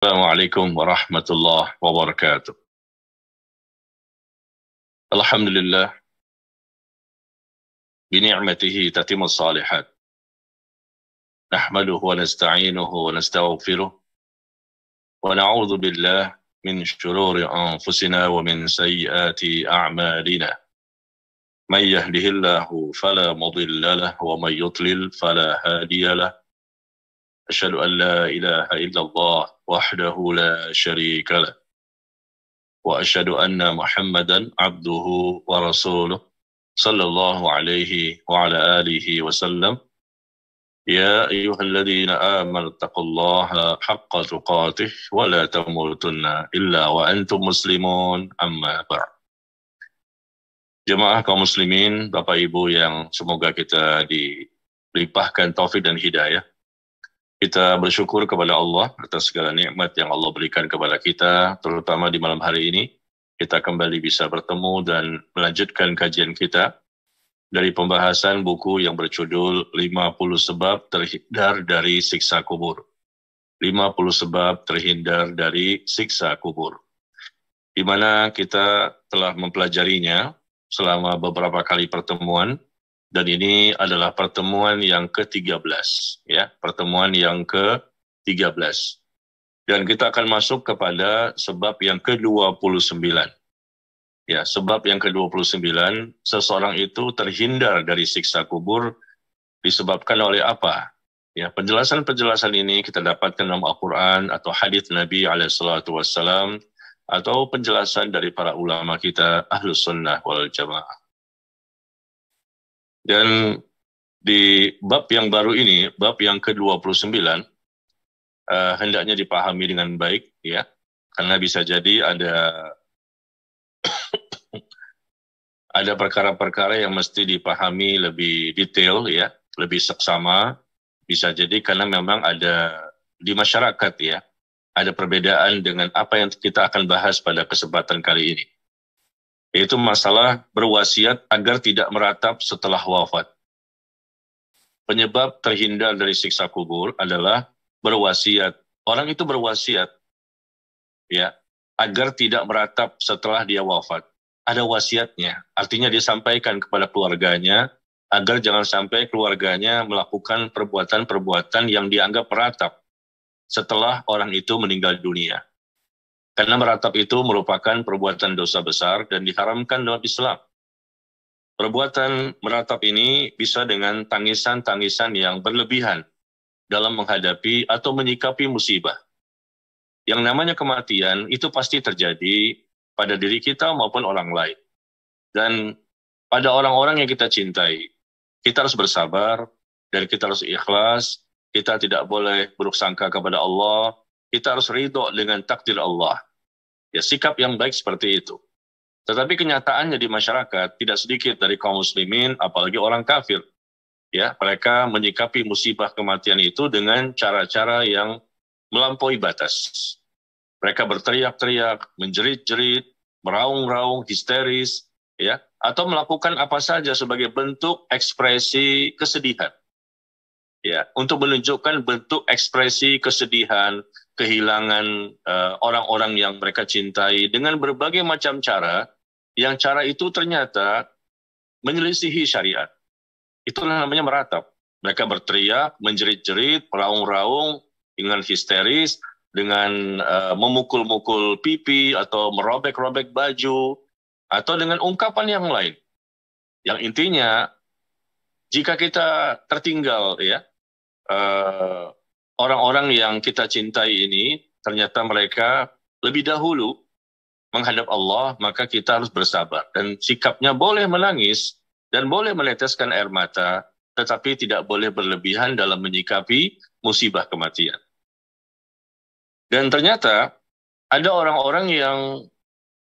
Assalamualaikum warahmatullahi wabarakatuh. Alhamdulillah, bini'matihi tatimmus salihat. Nahmaduhu wa nasta'inuhu wa nastaghfiruh. Wa na'udzu billah min syururi anfusina wa min sayyiati a'malina. Man yahdihillahu fala mudilla lahu wa man yudlil fala hadiya lahu. Asyhadu an la ilaha illallah wahdahu la syarika lahu. Wa asyhadu anna Muhammadan abduhu wa rasuluh sallallahu alaihi wa ala alihi wasallam. Ya ayyuhalladzina amanu taqullaha haqqa tuqatih wa la tamutunna illa wa antum muslimun, amma ba'd. Jemaah kaum muslimin, Bapak Ibu yang semoga kita dilimpahkan taufik dan hidayah. Kita bersyukur kepada Allah atas segala nikmat yang Allah berikan kepada kita, terutama di malam hari ini. Kita kembali bisa bertemu dan melanjutkan kajian kita dari pembahasan buku yang berjudul 50 Sebab Terhindar dari Siksa Kubur. 50 Sebab Terhindar dari Siksa Kubur. Di mana kita telah mempelajarinya selama beberapa kali pertemuan, dan ini adalah pertemuan yang ke-13, ya, pertemuan yang ke-13. Dan kita akan masuk kepada sebab yang ke-29. Ya, sebab yang ke-29, seseorang itu terhindar dari siksa kubur disebabkan oleh apa? Ya, penjelasan-penjelasan ini kita dapatkan dalam Al-Quran atau hadits Nabi SAW, atau penjelasan dari para ulama kita Ahlus Sunnah wal Jamaah. Dan di bab yang baru ini, bab yang ke-29, hendaknya dipahami dengan baik, ya, karena bisa jadi ada perkara-perkara yang mesti dipahami lebih detail, ya, lebih seksama. Bisa jadi karena memang ada di masyarakat, ya, ada perbedaan dengan apa yang kita akan bahas pada kesempatan kali ini. Yaitu masalah berwasiat agar tidak meratap setelah wafat. Penyebab terhindar dari siksa kubur adalah berwasiat. Orang itu berwasiat, ya, agar tidak meratap setelah dia wafat. Ada wasiatnya, artinya dia sampaikan kepada keluarganya agar jangan sampai keluarganya melakukan perbuatan-perbuatan yang dianggap meratap setelah orang itu meninggal dunia. Karena meratap itu merupakan perbuatan dosa besar dan diharamkan dalam Islam. Perbuatan meratap ini bisa dengan tangisan-tangisan yang berlebihan dalam menghadapi atau menyikapi musibah. Yang namanya kematian itu pasti terjadi pada diri kita maupun orang lain. Dan pada orang-orang yang kita cintai, kita harus bersabar dan kita harus ikhlas, kita tidak boleh buruk sangka kepada Allah, kita harus ridho dengan takdir Allah. Ya, sikap yang baik seperti itu. Tetapi kenyataannya di masyarakat tidak sedikit dari kaum muslimin, apalagi orang kafir, ya, mereka menyikapi musibah kematian itu dengan cara-cara yang melampaui batas. Mereka berteriak-teriak, menjerit-jerit, meraung-raung, histeris, ya, atau melakukan apa saja sebagai bentuk ekspresi kesedihan. Ya, untuk menunjukkan bentuk ekspresi kesedihan, kehilangan orang-orang yang mereka cintai dengan berbagai macam cara, yang cara itu ternyata menyelisihi syariat. Itulah namanya meratap. Mereka berteriak, menjerit-jerit, meraung-raung dengan histeris, dengan memukul-mukul pipi atau merobek-robek baju, atau dengan ungkapan yang lain. Yang intinya, jika kita tertinggal, ya, orang-orang yang kita cintai ini, ternyata mereka lebih dahulu menghadap Allah, maka kita harus bersabar. Dan sikapnya boleh menangis dan boleh meneteskan air mata, tetapi tidak boleh berlebihan dalam menyikapi musibah kematian. Dan ternyata ada orang-orang yang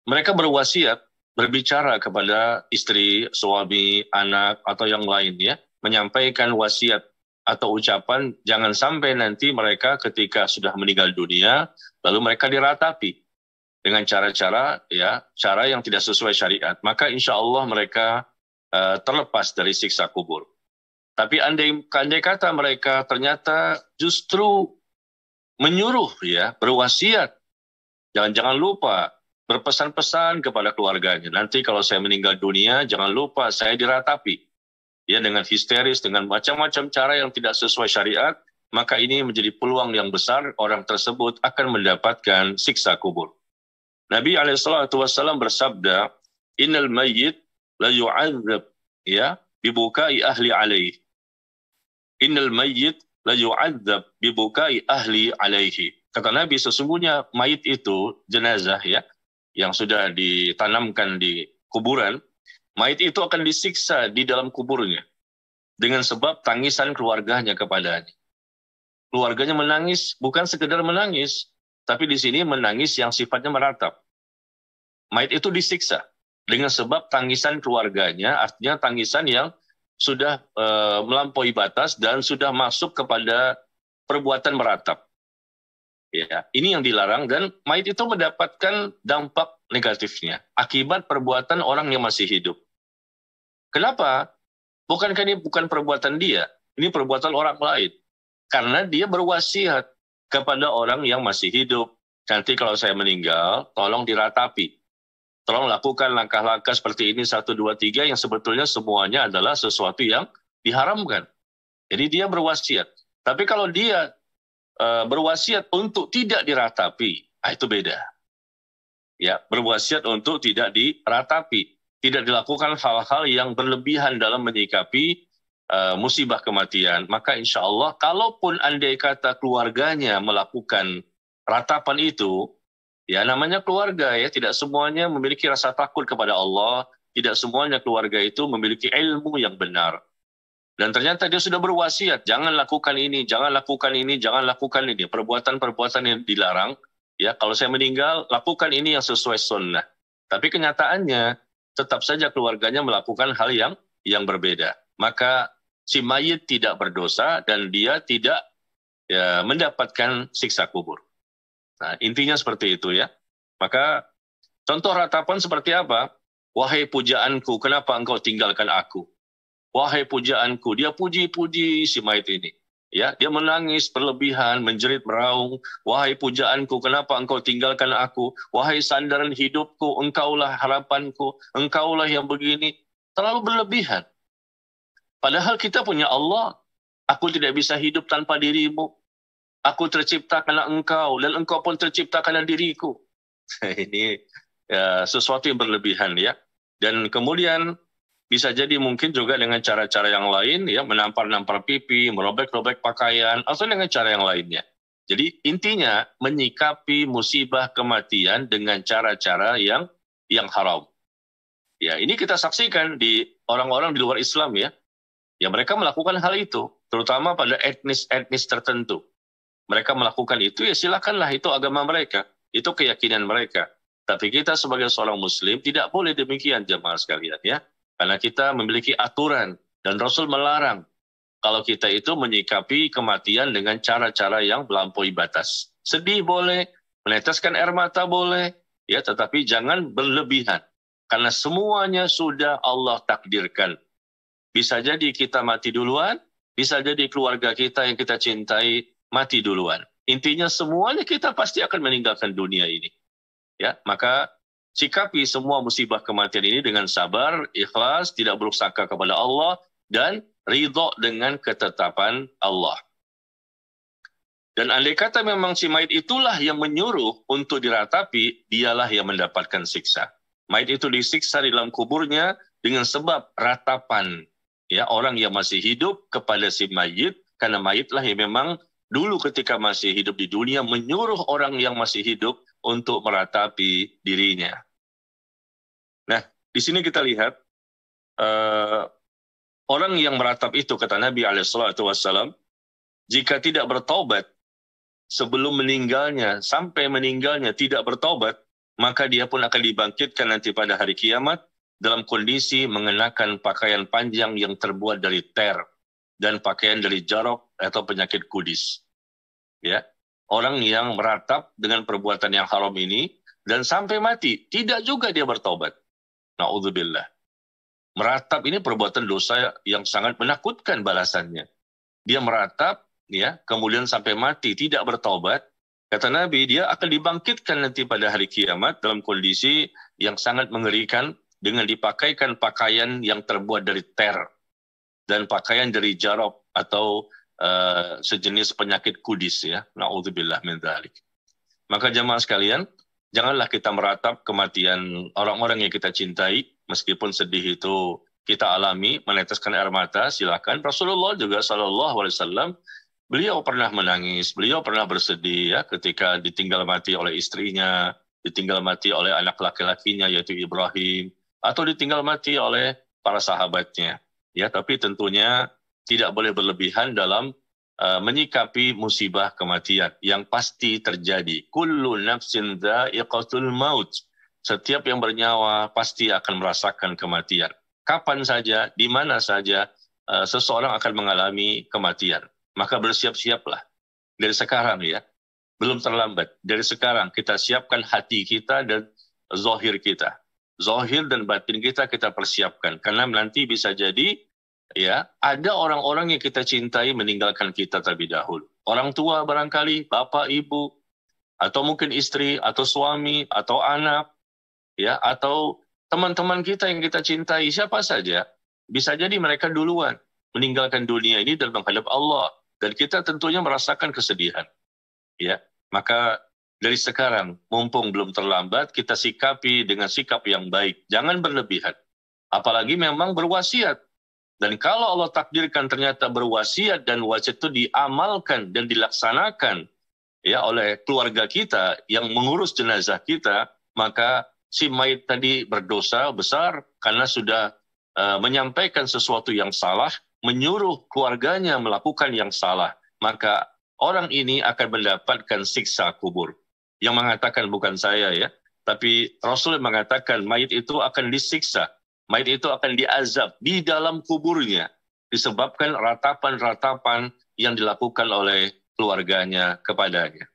mereka berwasiat, berbicara kepada istri, suami, anak, atau yang lain, ya, menyampaikan wasiat atau ucapan, jangan sampai nanti mereka ketika sudah meninggal dunia, lalu mereka diratapi dengan cara-cara, ya, cara yang tidak sesuai syariat. Maka insya Allah mereka terlepas dari siksa kubur. Tapi andai kata mereka ternyata justru menyuruh ya, berwasiat. Jangan lupa berpesan-pesan kepada keluarganya. Nanti kalau saya meninggal dunia, jangan lupa saya diratapi. Ya, dengan histeris, dengan macam-macam cara yang tidak sesuai syariat, maka ini menjadi peluang yang besar orang tersebut akan mendapatkan siksa kubur. Nabi SAW bersabda, Innal mayyit la yu'adzab ya bibukai ahli alaihi. Innal mayyit la yu'adzab bibukai ahli alaihi. Kata Nabi, sesungguhnya mayit itu, jenazah ya, yang sudah ditanamkan di kuburan, mayit itu akan disiksa di dalam kuburnya dengan sebab tangisan keluarganya kepadanya. Keluarganya menangis, bukan sekedar menangis, tapi di sini menangis yang sifatnya meratap. Mayit itu disiksa dengan sebab tangisan keluarganya, artinya tangisan yang sudah melampaui batas dan sudah masuk kepada perbuatan meratap. Ya, ini yang dilarang dan mayit itu mendapatkan dampak negatifnya akibat perbuatan orang yang masih hidup. Kenapa? Bukankah ini bukan perbuatan dia, ini perbuatan orang lain. Karena dia berwasiat kepada orang yang masih hidup. Nanti kalau saya meninggal, tolong diratapi. Tolong lakukan langkah-langkah seperti ini 1, 2, 3 yang sebetulnya semuanya adalah sesuatu yang diharamkan. Jadi dia berwasiat. Tapi kalau dia berwasiat untuk tidak diratapi, itu beda. Ya, berwasiat untuk tidak diratapi, tidak dilakukan hal-hal yang berlebihan dalam menyikapi musibah kematian. Maka insya Allah, kalaupun andai kata keluarganya melakukan ratapan itu, ya namanya keluarga ya, tidak semuanya memiliki rasa takut kepada Allah, tidak semuanya keluarga itu memiliki ilmu yang benar. Dan ternyata dia sudah berwasiat, jangan lakukan ini, jangan lakukan ini, jangan lakukan ini. Perbuatan-perbuatan yang dilarang, ya kalau saya meninggal, lakukan ini yang sesuai sunnah. Tapi kenyataannya, tetap saja keluarganya melakukan hal yang berbeda. Maka si mayit tidak berdosa dan dia tidak ya, mendapatkan siksa kubur. Nah, intinya seperti itu ya. Maka contoh ratapan seperti apa? Wahai pujaanku, kenapa engkau tinggalkan aku? Wahai pujaanku, dia puji-puji si mayit ini. Ya, dia menangis berlebihan, menjerit meraung. Wahai pujaanku, kenapa engkau tinggalkan aku? Wahai sandaran hidupku, engkaulah harapanku, engkaulah yang begini. Terlalu berlebihan. Padahal kita punya Allah. Aku tidak bisa hidup tanpa dirimu. Aku tercipta karena engkau, dan engkau pun tercipta karena diriku. Ini ya, sesuatu yang berlebihan ya. Dan kemudian bisa jadi mungkin juga dengan cara-cara yang lain, ya, menampar-nampar pipi, merobek-robek pakaian, atau dengan cara yang lainnya. Jadi intinya menyikapi musibah kematian dengan cara-cara yang haram. Ya, ini kita saksikan di orang-orang di luar Islam ya. Ya, mereka melakukan hal itu, terutama pada etnis-etnis tertentu. Mereka melakukan itu, ya silakanlah, itu agama mereka, itu keyakinan mereka. Tapi kita sebagai seorang muslim tidak boleh demikian, jemaah sekalian ya. Karena kita memiliki aturan dan Rasul melarang kalau kita itu menyikapi kematian dengan cara-cara yang melampaui batas. Sedih boleh, meneteskan air mata boleh, ya, tetapi jangan berlebihan. Karena semuanya sudah Allah takdirkan. Bisa jadi kita mati duluan, bisa jadi keluarga kita yang kita cintai mati duluan. Intinya semuanya kita pasti akan meninggalkan dunia ini. Ya, maka sikapi semua musibah kematian ini dengan sabar, ikhlas, tidak buruk sangka kepada Allah, dan ridho dengan ketetapan Allah. Dan andai kata memang si mayit itulah yang menyuruh untuk diratapi, dialah yang mendapatkan siksa. Mayit itu disiksa di dalam kuburnya dengan sebab ratapan ya orang yang masih hidup kepada si mayit, karena mayitlah yang memang dulu ketika masih hidup di dunia menyuruh orang yang masih hidup untuk meratapi dirinya. Nah, di sini kita lihat orang yang meratap itu, kata Nabi SAW, jika tidak bertobat sebelum meninggalnya, sampai meninggalnya tidak bertobat, maka dia pun akan dibangkitkan nanti pada hari kiamat dalam kondisi mengenakan pakaian panjang yang terbuat dari ter dan pakaian dari jarok atau penyakit kudis. Ya. Orang yang meratap dengan perbuatan yang haram ini dan sampai mati, tidak juga dia bertobat. Na'udzubillah. Meratap ini perbuatan dosa yang sangat menakutkan balasannya. Dia meratap, ya, kemudian sampai mati tidak bertobat, Kata Nabi, dia akan dibangkitkan nanti pada hari kiamat dalam kondisi yang sangat mengerikan dengan dipakaikan pakaian yang terbuat dari ter dan pakaian dari jarab atau sejenis penyakit kudis ya. Na'udzubillah min dzalik. Maka jamaah sekalian, janganlah kita meratap kematian orang-orang yang kita cintai, meskipun sedih itu kita alami, meneteskan air mata, silakan. Rasulullah juga SAW, beliau pernah menangis, beliau pernah bersedih ya ketika ditinggal mati oleh istrinya, ditinggal mati oleh anak laki-lakinya yaitu Ibrahim, atau ditinggal mati oleh para sahabatnya. Ya, tapi tentunya tidak boleh berlebihan dalam menyikapi musibah kematian yang pasti terjadi. Kullu nafsin dha'iqatul maut. Setiap yang bernyawa pasti akan merasakan kematian. Kapan saja, di mana saja seseorang akan mengalami kematian. Maka bersiap-siaplah dari sekarang ya, belum terlambat. Dari sekarang kita siapkan hati kita dan zahir kita. Zahir dan batin kita persiapkan. Karena nanti bisa jadi ya ada orang-orang yang kita cintai meninggalkan kita terlebih dahulu. Orang tua barangkali, bapak, ibu, atau mungkin istri, atau suami, atau anak, ya, atau teman-teman kita yang kita cintai, siapa saja. Bisa jadi mereka duluan meninggalkan dunia ini dan menghadap Allah. Dan kita tentunya merasakan kesedihan. Ya, maka dari sekarang, mumpung belum terlambat, kita sikapi dengan sikap yang baik. Jangan berlebihan. Apalagi memang berwasiat. Dan kalau Allah takdirkan ternyata berwasiat dan wasiat itu diamalkan dan dilaksanakan ya oleh keluarga kita yang mengurus jenazah kita, maka si mayit tadi berdosa besar karena sudah menyampaikan sesuatu yang salah, menyuruh keluarganya melakukan yang salah, maka orang ini akan mendapatkan siksa kubur. Yang mengatakan bukan saya ya, tapi Rasul mengatakan mayit itu akan disiksa, mayit itu akan diazab di dalam kuburnya disebabkan ratapan-ratapan yang dilakukan oleh keluarganya kepadanya.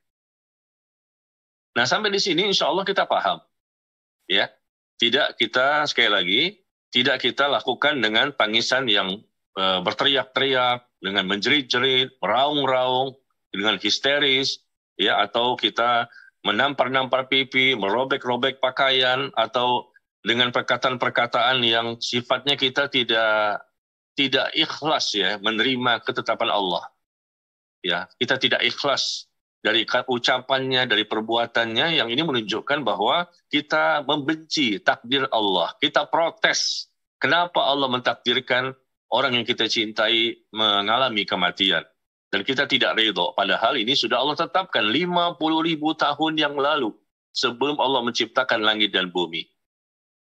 Nah sampai di sini insya Allah kita paham, ya. Tidak kita sekali lagi tidak kita lakukan dengan tangisan yang berteriak-teriak, dengan menjerit-jerit, meraung-raung, dengan histeris, ya, atau kita menampar-nampar pipi, merobek-robek pakaian, atau dengan perkataan-perkataan yang sifatnya kita tidak ikhlas ya menerima ketetapan Allah. Ya, kita tidak ikhlas dari ucapannya, dari perbuatannya, yang ini menunjukkan bahwa kita membenci takdir Allah. Kita protes. Kenapa Allah mentakdirkan orang yang kita cintai mengalami kematian? Dan kita tidak ridho. Padahal ini sudah Allah tetapkan 50.000 tahun yang lalu sebelum Allah menciptakan langit dan bumi.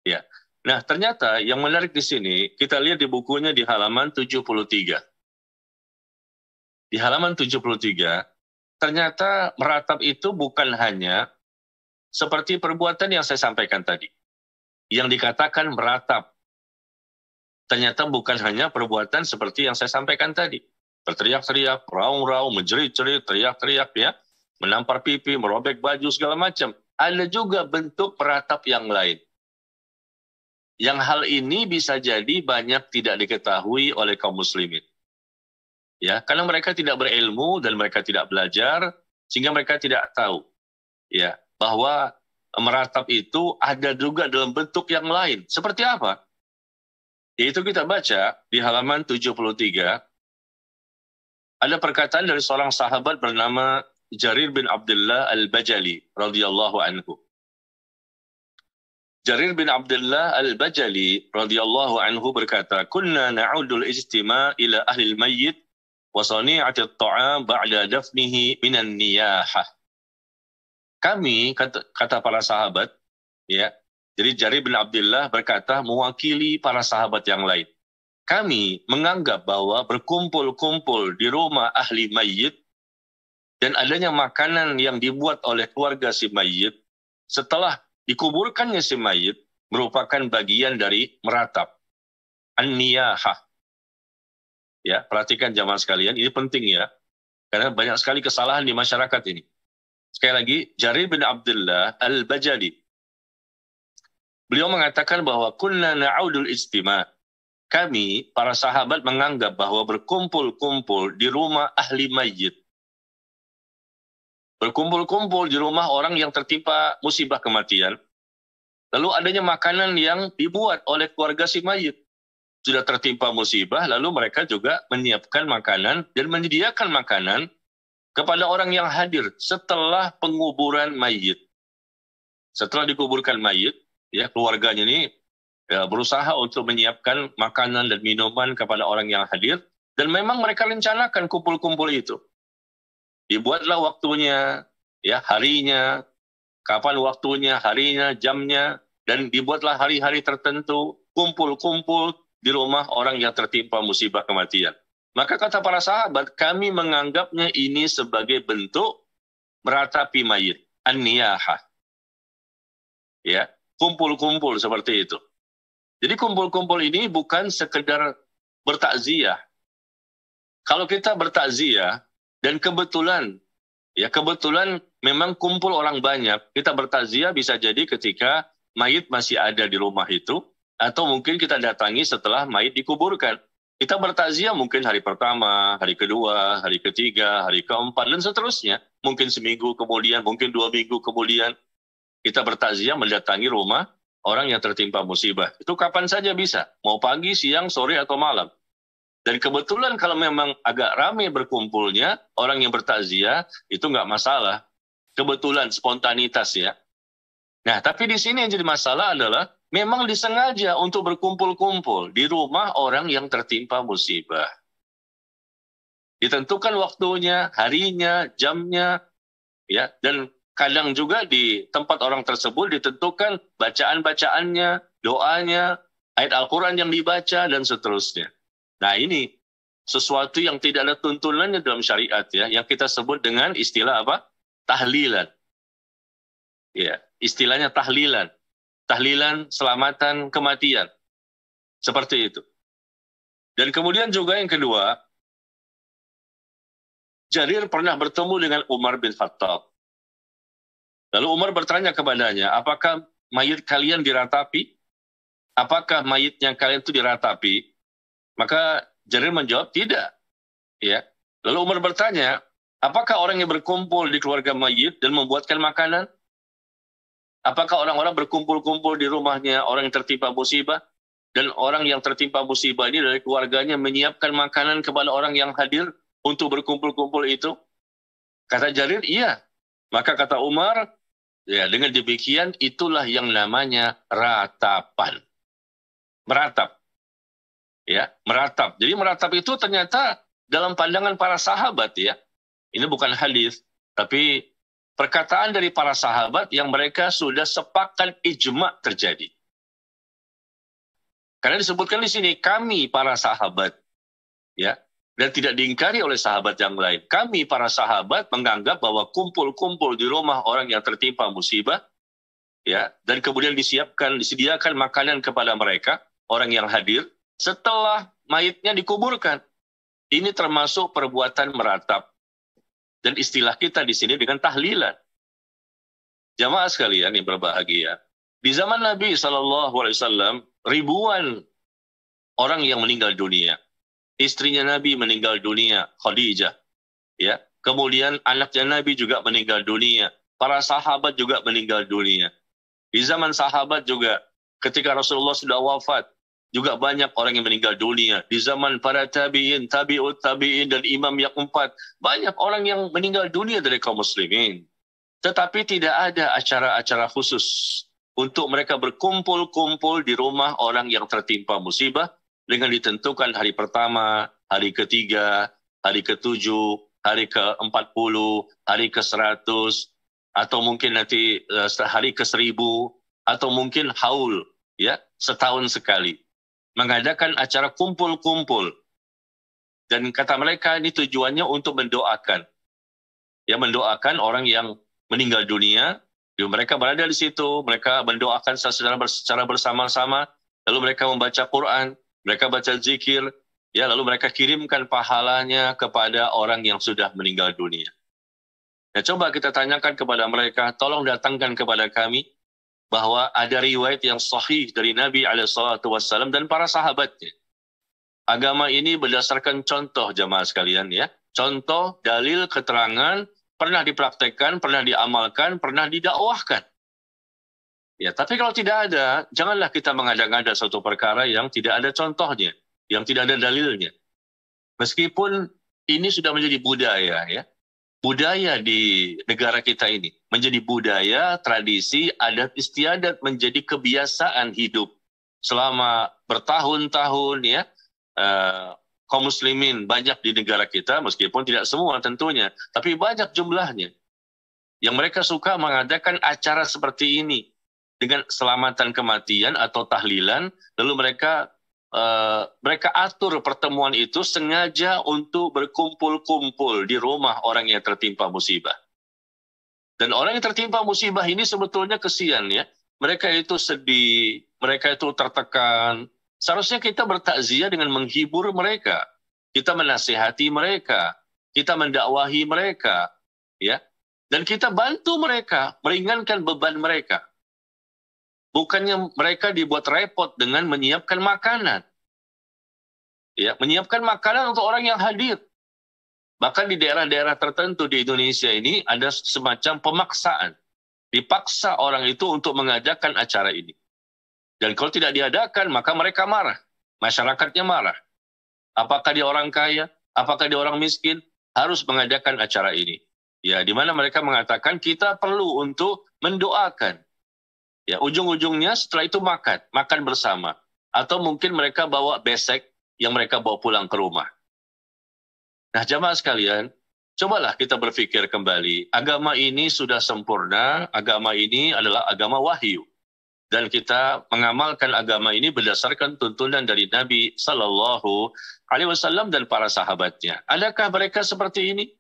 Ya. Nah, ternyata yang menarik di sini, kita lihat di bukunya di halaman 73. Di halaman 73, ternyata meratap itu bukan hanya seperti perbuatan yang saya sampaikan tadi. Yang dikatakan meratap. Ternyata bukan hanya perbuatan seperti yang saya sampaikan tadi. Berteriak-teriak, raung-raung, menjerit-jerit, teriak-teriak, ya, menampar pipi, merobek baju, segala macam. Ada juga bentuk meratap yang lain. Yang hal ini bisa jadi banyak tidak diketahui oleh kaum muslimin. Ya, karena mereka tidak berilmu dan mereka tidak belajar, sehingga mereka tidak tahu ya bahwa meratap itu ada juga dalam bentuk yang lain. Seperti apa? Yaitu kita baca di halaman 73, ada perkataan dari seorang sahabat bernama Jarir bin Abdullah Al-Bajali radhiyallahu anhu. Jarir bin Abdullah Al-Bajali radhiyallahu anhu berkata, "Kunna na'udul ijtima' ila ahli al-mayyit wa sani'ati at-ta'am ba'da dafnihi minan niyahah." Kami, kata para sahabat, ya. Jadi Jarir bin Abdullah berkata mewakili para sahabat yang lain. Kami menganggap bahwa berkumpul-kumpul di rumah ahli mayit dan adanya makanan yang dibuat oleh keluarga si mayit setelah dikuburkannya si mayit merupakan bagian dari meratap. An-niyahah. Ya, perhatikan jamaah sekalian, ini penting ya. Karena banyak sekali kesalahan di masyarakat ini. Sekali lagi, Jarir bin Abdullah Al-Bajali. Beliau mengatakan bahwa kunna na'udul ijtima'. Kami, para sahabat menganggap bahwa berkumpul-kumpul di rumah ahli mayit berkumpul-kumpul di rumah orang yang tertimpa musibah kematian. Lalu adanya makanan yang dibuat oleh keluarga si mayit. Sudah tertimpa musibah, lalu mereka juga menyiapkan makanan dan menyediakan makanan kepada orang yang hadir setelah penguburan mayit. Setelah dikuburkan mayit, ya keluarganya ini berusaha untuk menyiapkan makanan dan minuman kepada orang yang hadir, dan memang mereka rencanakan kumpul-kumpul itu. Dibuatlah waktunya, ya harinya, kapan waktunya, harinya, jamnya, dan dibuatlah hari-hari tertentu, kumpul-kumpul di rumah orang yang tertimpa musibah kematian. Maka kata para sahabat, kami menganggapnya ini sebagai bentuk meratapi mayit, an-niyahah. Ya, kumpul-kumpul seperti itu. Jadi kumpul-kumpul ini bukan sekedar bertakziah. Kalau kita bertakziah dan kebetulan memang kumpul orang banyak, kita bertakziah bisa jadi ketika mayit masih ada di rumah itu, atau mungkin kita datangi setelah mayit dikuburkan. Kita bertakziah mungkin hari pertama, hari kedua, hari ketiga, hari keempat, dan seterusnya. Mungkin seminggu kemudian, mungkin 2 minggu kemudian. Kita bertakziah mendatangi rumah orang yang tertimpa musibah. Itu kapan saja bisa. Mau pagi, siang, sore, atau malam. Dan kebetulan kalau memang agak ramai berkumpulnya, orang yang bertakziah, itu nggak masalah. Kebetulan, spontanitas ya. Nah, tapi di sini yang jadi masalah adalah memang disengaja untuk berkumpul-kumpul di rumah orang yang tertimpa musibah. Ditentukan waktunya, harinya, jamnya, ya, dan kadang juga di tempat orang tersebut ditentukan bacaan-bacaannya, doanya, ayat Al-Quran yang dibaca, dan seterusnya. Nah, ini sesuatu yang tidak ada tuntunannya dalam syariat ya, yang kita sebut dengan istilah apa? Tahlilan. Ya, istilahnya tahlilan. Tahlilan selamatan kematian. Seperti itu. Dan kemudian juga yang kedua, Jarir pernah bertemu dengan Umar bin Khattab. Lalu Umar bertanya kepadanya, apakah mayit kalian diratapi? Apakah mayitnya kalian itu diratapi? Maka Jarir menjawab, tidak. Ya. Lalu Umar bertanya, apakah orang yang berkumpul di keluarga mayit dan membuatkan makanan? Apakah orang-orang berkumpul-kumpul di rumahnya orang yang tertimpa musibah? Dan orang yang tertimpa musibah ini dari keluarganya menyiapkan makanan kepada orang yang hadir untuk berkumpul-kumpul itu? Kata Jarir, iya. Maka kata Umar, ya dengan demikian itulah yang namanya ratapan. Meratap. Ya, meratap. Jadi meratap itu ternyata dalam pandangan para sahabat ya. Ini bukan hadis, tapi perkataan dari para sahabat yang mereka sudah sepakat ijma terjadi. Karena disebutkan di sini kami para sahabat ya, dan tidak diingkari oleh sahabat yang lain. Kami para sahabat menganggap bahwa kumpul-kumpul di rumah orang yang tertimpa musibah ya, dan kemudian disediakan makanan kepada mereka, orang yang hadir setelah mayitnya dikuburkan. Ini termasuk perbuatan meratap. Dan istilah kita di sini dengan tahlilan. Jamaah sekalian yang berbahagia. Di zaman Nabi SAW, ribuan orang yang meninggal dunia. Istrinya Nabi meninggal dunia, Khadijah. Ya. Kemudian anaknya Nabi juga meninggal dunia. Para sahabat juga meninggal dunia. Di zaman sahabat juga, ketika Rasulullah sudah wafat, juga banyak orang yang meninggal dunia. Di zaman para tabi'in, tabi'ut tabi'in, dan imam yang keempat, banyak orang yang meninggal dunia dari kaum muslimin. Tetapi tidak ada acara-acara khusus untuk mereka berkumpul-kumpul di rumah orang yang tertimpa musibah dengan ditentukan hari pertama, hari ketiga, hari ke-7, hari ke-40, hari ke-100, atau mungkin nanti hari ke-1000, atau mungkin haul, ya, setahun sekali. Mengadakan acara kumpul-kumpul. Dan kata mereka ini tujuannya untuk mendoakan. Ya, mendoakan orang yang meninggal dunia. Mereka berada di situ, mereka mendoakan secara bersama-sama, lalu mereka membaca Quran, mereka baca zikir, ya, lalu mereka kirimkan pahalanya kepada orang yang sudah meninggal dunia. Nah, coba kita tanyakan kepada mereka, tolong datangkan kepada kami bahwa ada riwayat yang sahih dari Nabi SAW dan para sahabatnya. Agama ini berdasarkan contoh, jamaah sekalian ya. Contoh, dalil, keterangan pernah dipraktekkan, pernah diamalkan, pernah didakwahkan. Ya, tapi kalau tidak ada, janganlah kita mengada-ngada suatu perkara yang tidak ada contohnya, yang tidak ada dalilnya. Meskipun ini sudah menjadi budaya, ya, budaya di negara kita ini menjadi budaya, tradisi, adat istiadat, menjadi kebiasaan hidup selama bertahun-tahun, ya. Kaum muslimin banyak di negara kita, meskipun tidak semua tentunya, tapi banyak jumlahnya yang mereka suka mengadakan acara seperti ini dengan selamatan kematian atau tahlilan, lalu mereka atur pertemuan itu sengaja untuk berkumpul-kumpul di rumah orang yang tertimpa musibah. Dan orang yang tertimpa musibah ini sebetulnya kesian, ya. Mereka itu sedih, mereka itu tertekan. Seharusnya kita bertakziah dengan menghibur mereka. Kita menasihati mereka, kita mendakwahi mereka, ya. Dan kita bantu mereka, meringankan beban mereka. Bukannya mereka dibuat repot dengan menyiapkan makanan. Ya, menyiapkan makanan untuk orang yang hadir. Bahkan di daerah-daerah tertentu di Indonesia ini ada semacam pemaksaan. Dipaksa orang itu untuk mengadakan acara ini. Dan kalau tidak diadakan, maka mereka marah. Masyarakatnya marah. Apakah dia orang kaya? Apakah dia orang miskin? Harus mengadakan acara ini. Ya, di mana mereka mengatakan kita perlu untuk mendoakan. Ya, ujung-ujungnya setelah itu makan bersama. Atau mungkin mereka bawa besek yang mereka bawa pulang ke rumah. Nah, jamaah sekalian, cobalah kita berpikir kembali. Agama ini sudah sempurna, agama ini adalah agama wahyu. Dan kita mengamalkan agama ini berdasarkan tuntunan dari Nabi Sallallahu Alaihi Wasallam dan para sahabatnya. Adakah mereka seperti ini?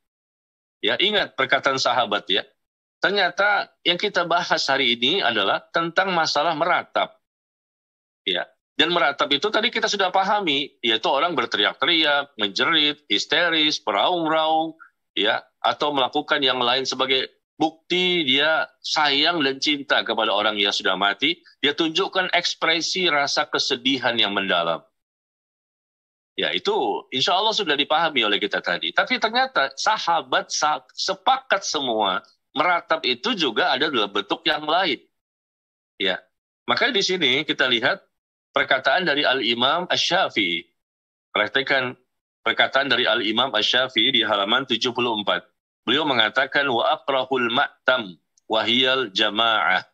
Ya, ingat perkataan sahabat, ya. Ternyata yang kita bahas hari ini adalah tentang masalah meratap. Ya. Dan meratap itu tadi kita sudah pahami, yaitu orang berteriak-teriak, menjerit, histeris, meraung-raung, ya, atau melakukan yang lain sebagai bukti dia sayang dan cinta kepada orang yang sudah mati. Dia tunjukkan ekspresi rasa kesedihan yang mendalam. Ya, itu insya Allah sudah dipahami oleh kita tadi. Tapi ternyata sahabat sepakat semua, meratap itu juga ada dalam bentuk yang lain. Ya, makanya di sini kita lihat perkataan dari Al-Imam Asy-Syafi'i. Perhatikan perkataan dari Al-Imam Asy-Syafi'i di halaman 74. Beliau mengatakan wa akrahul ma'tam wa hiyal jama'ah.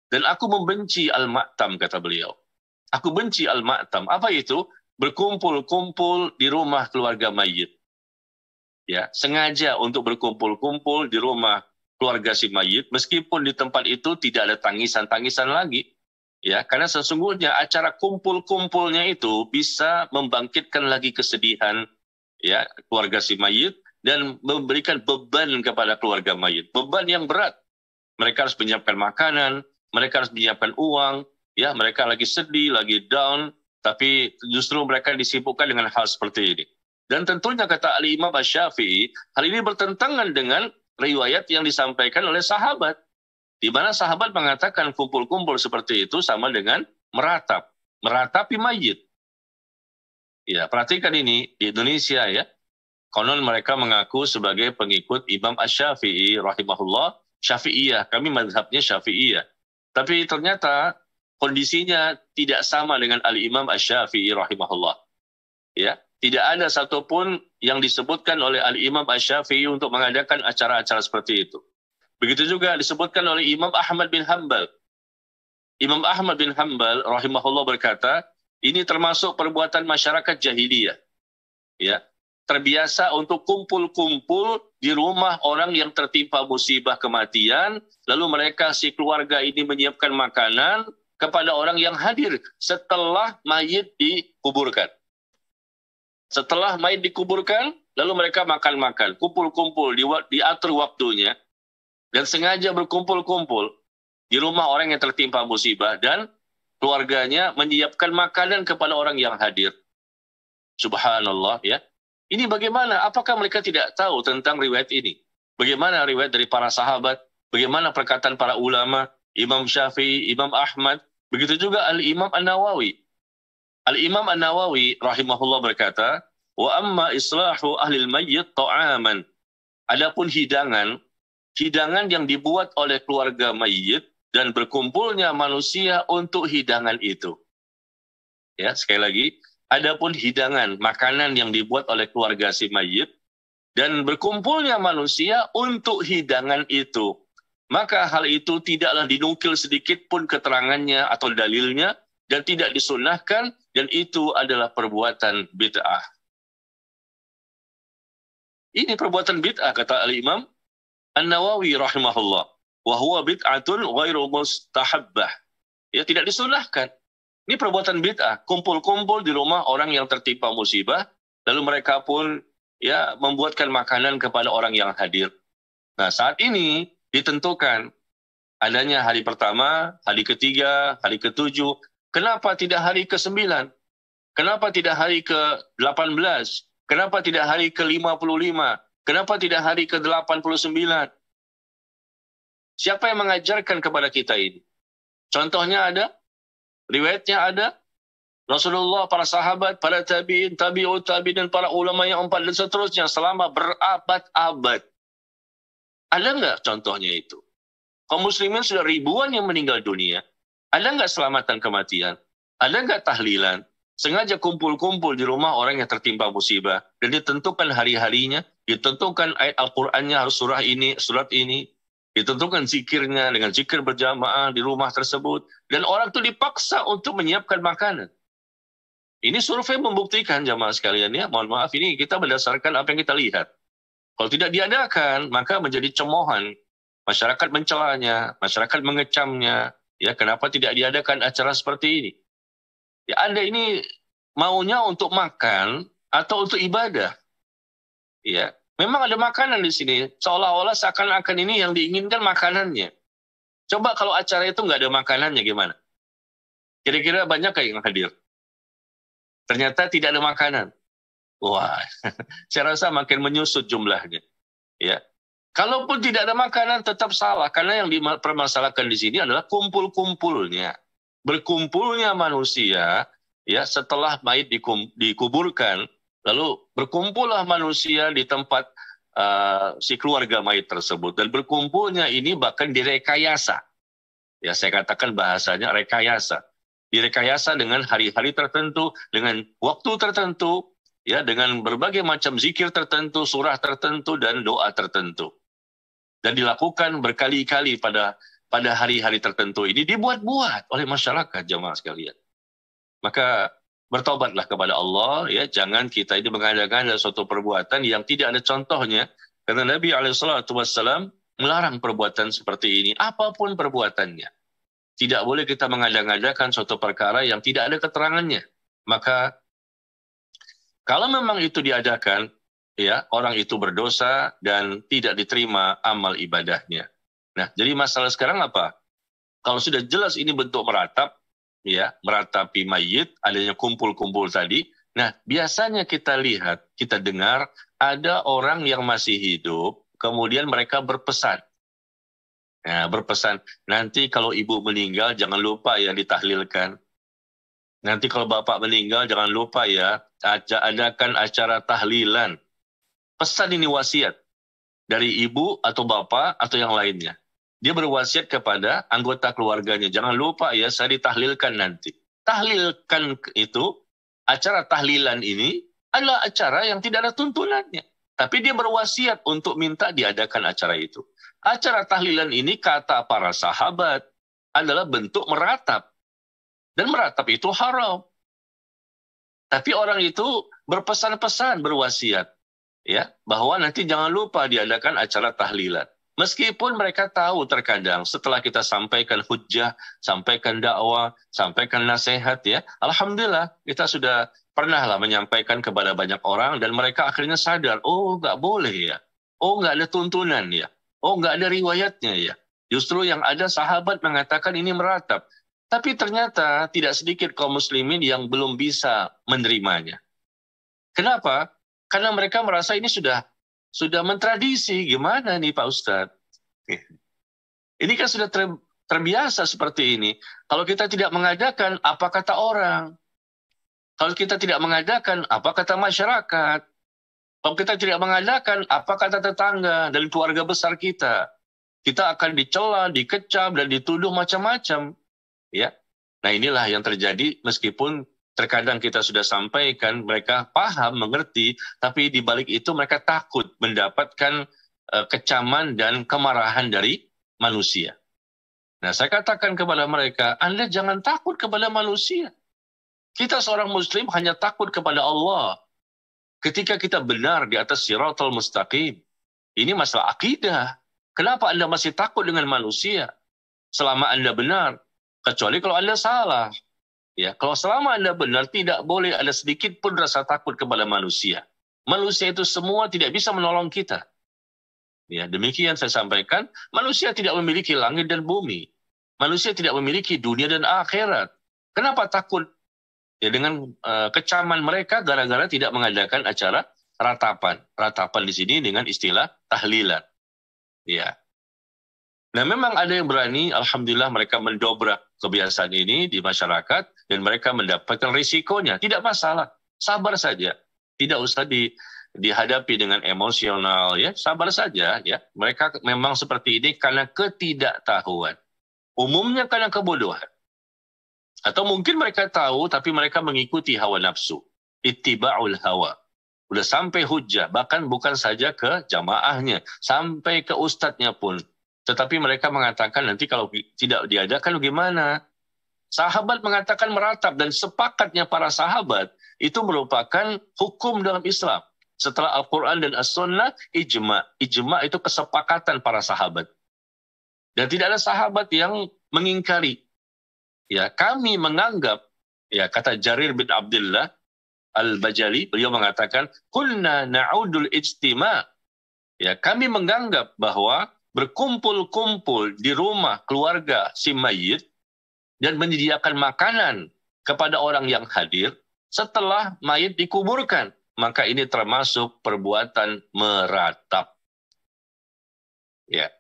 Dan aku membenci al-ma'tam, kata beliau. Aku benci al-ma'tam. Apa itu? Berkumpul-kumpul di rumah keluarga mayit. Ya, sengaja untuk berkumpul-kumpul di rumah keluarga si mayit, meskipun di tempat itu tidak ada tangisan-tangisan lagi. Ya, karena sesungguhnya acara kumpul-kumpulnya itu bisa membangkitkan lagi kesedihan, ya, keluarga si mayit dan memberikan beban kepada keluarga mayit, beban yang berat. Mereka harus menyiapkan makanan, mereka harus menyiapkan uang, ya, mereka lagi sedih, lagi down, tapi justru mereka disibukkan dengan hal seperti ini. Dan tentunya kata Al-Imam Asy-Syafi'i, hal ini bertentangan dengan riwayat yang disampaikan oleh sahabat, di mana sahabat mengatakan kumpul-kumpul seperti itu sama dengan meratap, meratapi mayit. Ya, perhatikan ini di Indonesia, ya. Konon mereka mengaku sebagai pengikut Imam Asy-Syafi'i rahimahullah, Syafi'iyah, kami mazhabnya Syafi'iyah. Tapi ternyata kondisinya tidak sama dengan Al-Imam Asy-Syafi'i rahimahullah. Ya, tidak ada satupun yang disebutkan oleh Al-Imam Asy-Syafi'i untuk mengadakan acara-acara seperti itu. Begitu juga disebutkan oleh Imam Ahmad bin Hanbal. Imam Ahmad bin Hanbal rahimahullah berkata, ini termasuk perbuatan masyarakat jahiliyah. Ya, terbiasa untuk kumpul-kumpul di rumah orang yang tertimpa musibah kematian, lalu mereka si keluarga ini menyiapkan makanan kepada orang yang hadir setelah mayit dikuburkan. Setelah mayit dikuburkan, lalu mereka makan-makan, kumpul-kumpul, diatur waktunya, dan sengaja berkumpul-kumpul di rumah orang yang tertimpa musibah, dan keluarganya menyiapkan makanan kepada orang yang hadir. Subhanallah, ya. Ini bagaimana? Apakah mereka tidak tahu tentang riwayat ini? Bagaimana riwayat dari para sahabat? Bagaimana perkataan para ulama? Imam Syafi'i, Imam Ahmad, begitu juga Al-Imam An-Nawawi. Al-Imam An-Nawawi rahimahullah berkata, wa amma islahu ahlil mayyit ta'aman. Adapun hidangan hidangan yang dibuat oleh keluarga mayit dan berkumpulnya manusia untuk hidangan itu. Ya, sekali lagi, adapun hidangan, makanan yang dibuat oleh keluarga si mayit dan berkumpulnya manusia untuk hidangan itu, maka hal itu tidaklah dinukil sedikit pun keterangannya atau dalilnya dan tidak disunnahkan, dan itu adalah perbuatan bid'ah. Ini perbuatan bid'ah, kata Al-Imam An-Nawawi rahimahullah. Wa huwa bid'atun ghairu mustahabbah. Ya, tidak disunnahkan. Ini perbuatan bid'ah. Kumpul-kumpul di rumah orang yang tertimpa musibah, lalu mereka pun ya membuatkan makanan kepada orang yang hadir. Nah, saat ini ditentukan adanya hari pertama, hari ketiga, hari ketujuh. Kenapa tidak hari ke-9? Kenapa tidak hari ke-18? Kenapa tidak hari ke-55? Kenapa tidak hari ke-89? Siapa yang mengajarkan kepada kita ini? Contohnya ada, riwayatnya ada, Rasulullah, para sahabat, para tabi'in, tabi'ut tabi'in, dan para ulama yang 4 dan seterusnya selama berabad-abad. Ada nggak contohnya itu? Kaum muslimin sudah ribuan yang meninggal dunia. Ada nggak selamatan kematian? Ada nggak tahlilan? Sengaja kumpul-kumpul di rumah orang yang tertimpa musibah. Dan ditentukan hari-harinya, ditentukan ayat Al-Qur'annya harus surah ini, surat ini. Ditentukan zikirnya dengan zikir berjamaah di rumah tersebut. Dan orang itu dipaksa untuk menyiapkan makanan. Ini survei membuktikan, jamaah sekalian ya. Mohon maaf, ini kita berdasarkan apa yang kita lihat. Kalau tidak diadakan, maka menjadi cemoohan. Masyarakat mencelanya, masyarakat mengecamnya. Ya, kenapa tidak diadakan acara seperti ini? Ya, Anda ini maunya untuk makan atau untuk ibadah? Ya, memang ada makanan di sini. Seolah-olah seakan-akan ini yang diinginkan makanannya. Coba kalau acara itu nggak ada makanannya gimana? Kira-kira banyak yang hadir? Ternyata tidak ada makanan. Wah, saya rasa makin menyusut jumlahnya. Ya, kalaupun tidak ada makanan tetap salah, karena yang dipermasalahkan di sini adalah kumpul-kumpulnya, berkumpulnya manusia. Ya, setelah mayit dikuburkan, lalu berkumpullah manusia di tempat si keluarga mayit tersebut, dan berkumpulnya ini bahkan direkayasa. Ya, saya katakan bahasanya rekayasa. Direkayasa dengan hari-hari tertentu, dengan waktu tertentu, ya, dengan berbagai macam zikir tertentu, surah tertentu, dan doa tertentu. Dan dilakukan berkali-kali pada hari-hari tertentu ini, dibuat-buat oleh masyarakat, jamaah sekalian. Maka bertobatlah kepada Allah, ya, jangan kita ini mengadakan suatu perbuatan yang tidak ada contohnya, karena Nabi SAW melarang perbuatan seperti ini, apapun perbuatannya. Tidak boleh kita mengada-ngadakan suatu perkara yang tidak ada keterangannya. Maka kalau memang itu diadakan, ya, orang itu berdosa dan tidak diterima amal ibadahnya. Nah, jadi masalah sekarang apa? Kalau sudah jelas ini bentuk meratap, ya, meratapi mayit, adanya kumpul-kumpul tadi. Nah, biasanya kita lihat, kita dengar ada orang yang masih hidup, kemudian mereka berpesan. Nah, berpesan, nanti kalau ibu meninggal jangan lupa ya ditahlilkan. Nanti kalau bapak meninggal jangan lupa ya adakan acara tahlilan. Pesan ini wasiat dari ibu atau bapak atau yang lainnya. Dia berwasiat kepada anggota keluarganya, jangan lupa ya saya ditahlilkan nanti. Tahlilkan itu, acara tahlilan ini adalah acara yang tidak ada tuntunannya. Tapi dia berwasiat untuk minta diadakan acara itu. Acara tahlilan ini kata para sahabat adalah bentuk meratap. Dan meratap itu haram. Tapi orang itu berpesan-pesan, berwasiat, ya, bahwa nanti jangan lupa diadakan acara tahlilan. Meskipun mereka tahu terkadang setelah kita sampaikan hujjah, sampaikan dakwah, sampaikan nasihat, ya, alhamdulillah kita sudah pernah lah menyampaikan kepada banyak orang dan mereka akhirnya sadar, oh nggak boleh ya, oh nggak ada tuntunan ya, oh nggak ada riwayatnya ya. Justru yang ada sahabat mengatakan ini meratap. Tapi ternyata tidak sedikit kaum muslimin yang belum bisa menerimanya. Kenapa? Karena mereka merasa ini sudah mentradisi. Gimana nih Pak Ustadz? Ini kan sudah terbiasa seperti ini. Kalau kita tidak mengadakan, apa kata orang? Kalau kita tidak mengadakan, apa kata masyarakat? Kalau kita tidak mengadakan, apa kata tetangga dan keluarga besar kita? kita akan dicela, dikecam, dan dituduh macam-macam. Ya, nah inilah yang terjadi meskipun terkadang kita sudah sampaikan, mereka paham, mengerti, tapi di balik itu mereka takut mendapatkan kecaman dan kemarahan dari manusia. Nah, saya katakan kepada mereka, Anda jangan takut kepada manusia. Kita seorang muslim hanya takut kepada Allah. Ketika kita benar di atas siratal mustaqim, ini masalah akidah. Kenapa Anda masih takut dengan manusia? Selama Anda benar, kecuali kalau Anda salah. Ya, kalau selama Anda benar, tidak boleh ada sedikit pun rasa takut kepada manusia. Manusia itu semua tidak bisa menolong kita. Ya, demikian saya sampaikan, manusia tidak memiliki langit dan bumi. Manusia tidak memiliki dunia dan akhirat. Kenapa takut? Ya, dengan kecaman mereka gara-gara tidak mengadakan acara ratapan. Ratapan di sini dengan istilah tahlilan. Ya. Nah, memang ada yang berani, alhamdulillah mereka mendobrak kebiasaan ini di masyarakat dan mereka mendapatkan risikonya. Tidak masalah, sabar saja. Tidak usah dihadapi dengan emosional, ya. Sabar saja, ya. Mereka memang seperti ini karena ketidaktahuan. Umumnya karena kebodohan. Atau mungkin mereka tahu tapi mereka mengikuti hawa nafsu. Ittiba'ul hawa. Udah sampai hujah, bahkan bukan saja ke jamaahnya, sampai ke ustadznya pun. Tetapi mereka mengatakan nanti kalau tidak diadakan gimana? Sahabat mengatakan meratap dan sepakatnya para sahabat itu merupakan hukum dalam Islam. Setelah Al-Quran dan As-Sunnah, ijma'. Ijma' itu kesepakatan para sahabat. Dan tidak ada sahabat yang mengingkari. Ya, kami menganggap, ya kata Jarir bin Abdullah Al-Bajali, beliau mengatakan, kunna na'udul ijtima'. Ya, kami menganggap bahwa berkumpul-kumpul di rumah keluarga si mayit dan menyediakan makanan kepada orang yang hadir setelah mayit dikuburkan, maka ini termasuk perbuatan meratap. Ya.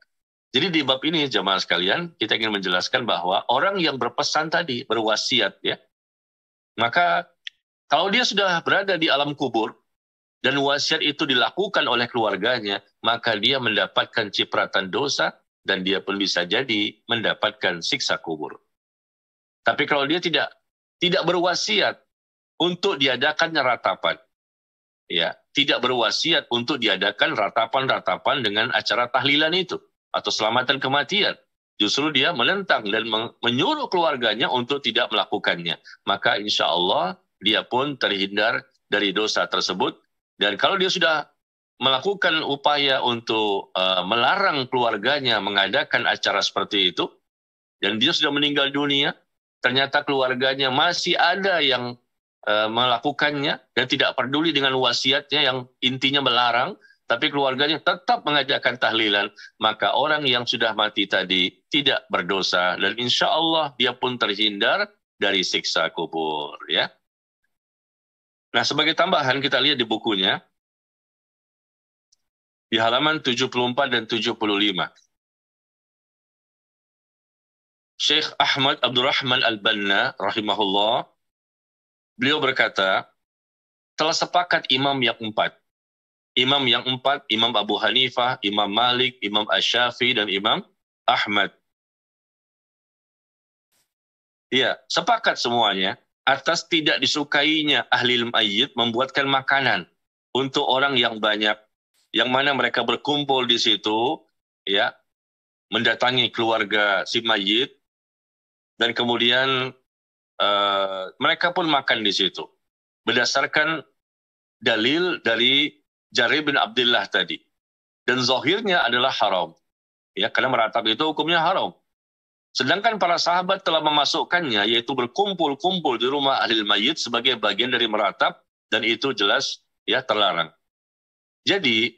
Jadi di bab ini jemaah sekalian, kita ingin menjelaskan bahwa orang yang berpesan tadi, berwasiat, ya, maka kalau dia sudah berada di alam kubur dan wasiat itu dilakukan oleh keluarganya, maka dia mendapatkan cipratan dosa dan dia pun bisa jadi mendapatkan siksa kubur. Tapi kalau dia tidak berwasiat untuk diadakannya ratapan, ya, tidak berwasiat untuk diadakan ratapan-ratapan dengan acara tahlilan itu atau selamatan kematian, justru dia menentang dan menyuruh keluarganya untuk tidak melakukannya, maka insya Allah dia pun terhindar dari dosa tersebut. Dan kalau dia sudah melakukan upaya untuk melarang keluarganya mengadakan acara seperti itu, dan dia sudah meninggal dunia, ternyata keluarganya masih ada yang melakukannya dan tidak peduli dengan wasiatnya yang intinya melarang, tapi keluarganya tetap mengajakkan tahlilan, maka orang yang sudah mati tadi tidak berdosa dan insya Allah dia pun terhindar dari siksa kubur. Ya. Nah, sebagai tambahan kita lihat di bukunya, di halaman 74 dan 75. Syekh Ahmad Abdurrahman Al-Banna rahimahullah, beliau berkata, telah sepakat imam yang empat. Imam yang empat, Imam Abu Hanifah, Imam Malik, Imam Asy-Syafi'i, dan Imam Ahmad. Ya, sepakat semuanya atas tidak disukainya ahli mayyit membuatkan makanan untuk orang yang banyak, yang mana mereka berkumpul di situ, ya, mendatangi keluarga si mayyit, dan kemudian mereka pun makan di situ. Berdasarkan dalil dari Jarir bin Abdullah tadi. Dan zahirnya adalah haram. Ya, karena meratap itu hukumnya haram. Sedangkan para sahabat telah memasukkannya, yaitu berkumpul-kumpul di rumah ahli mayyit sebagai bagian dari meratap, dan itu jelas ya terlarang. Jadi,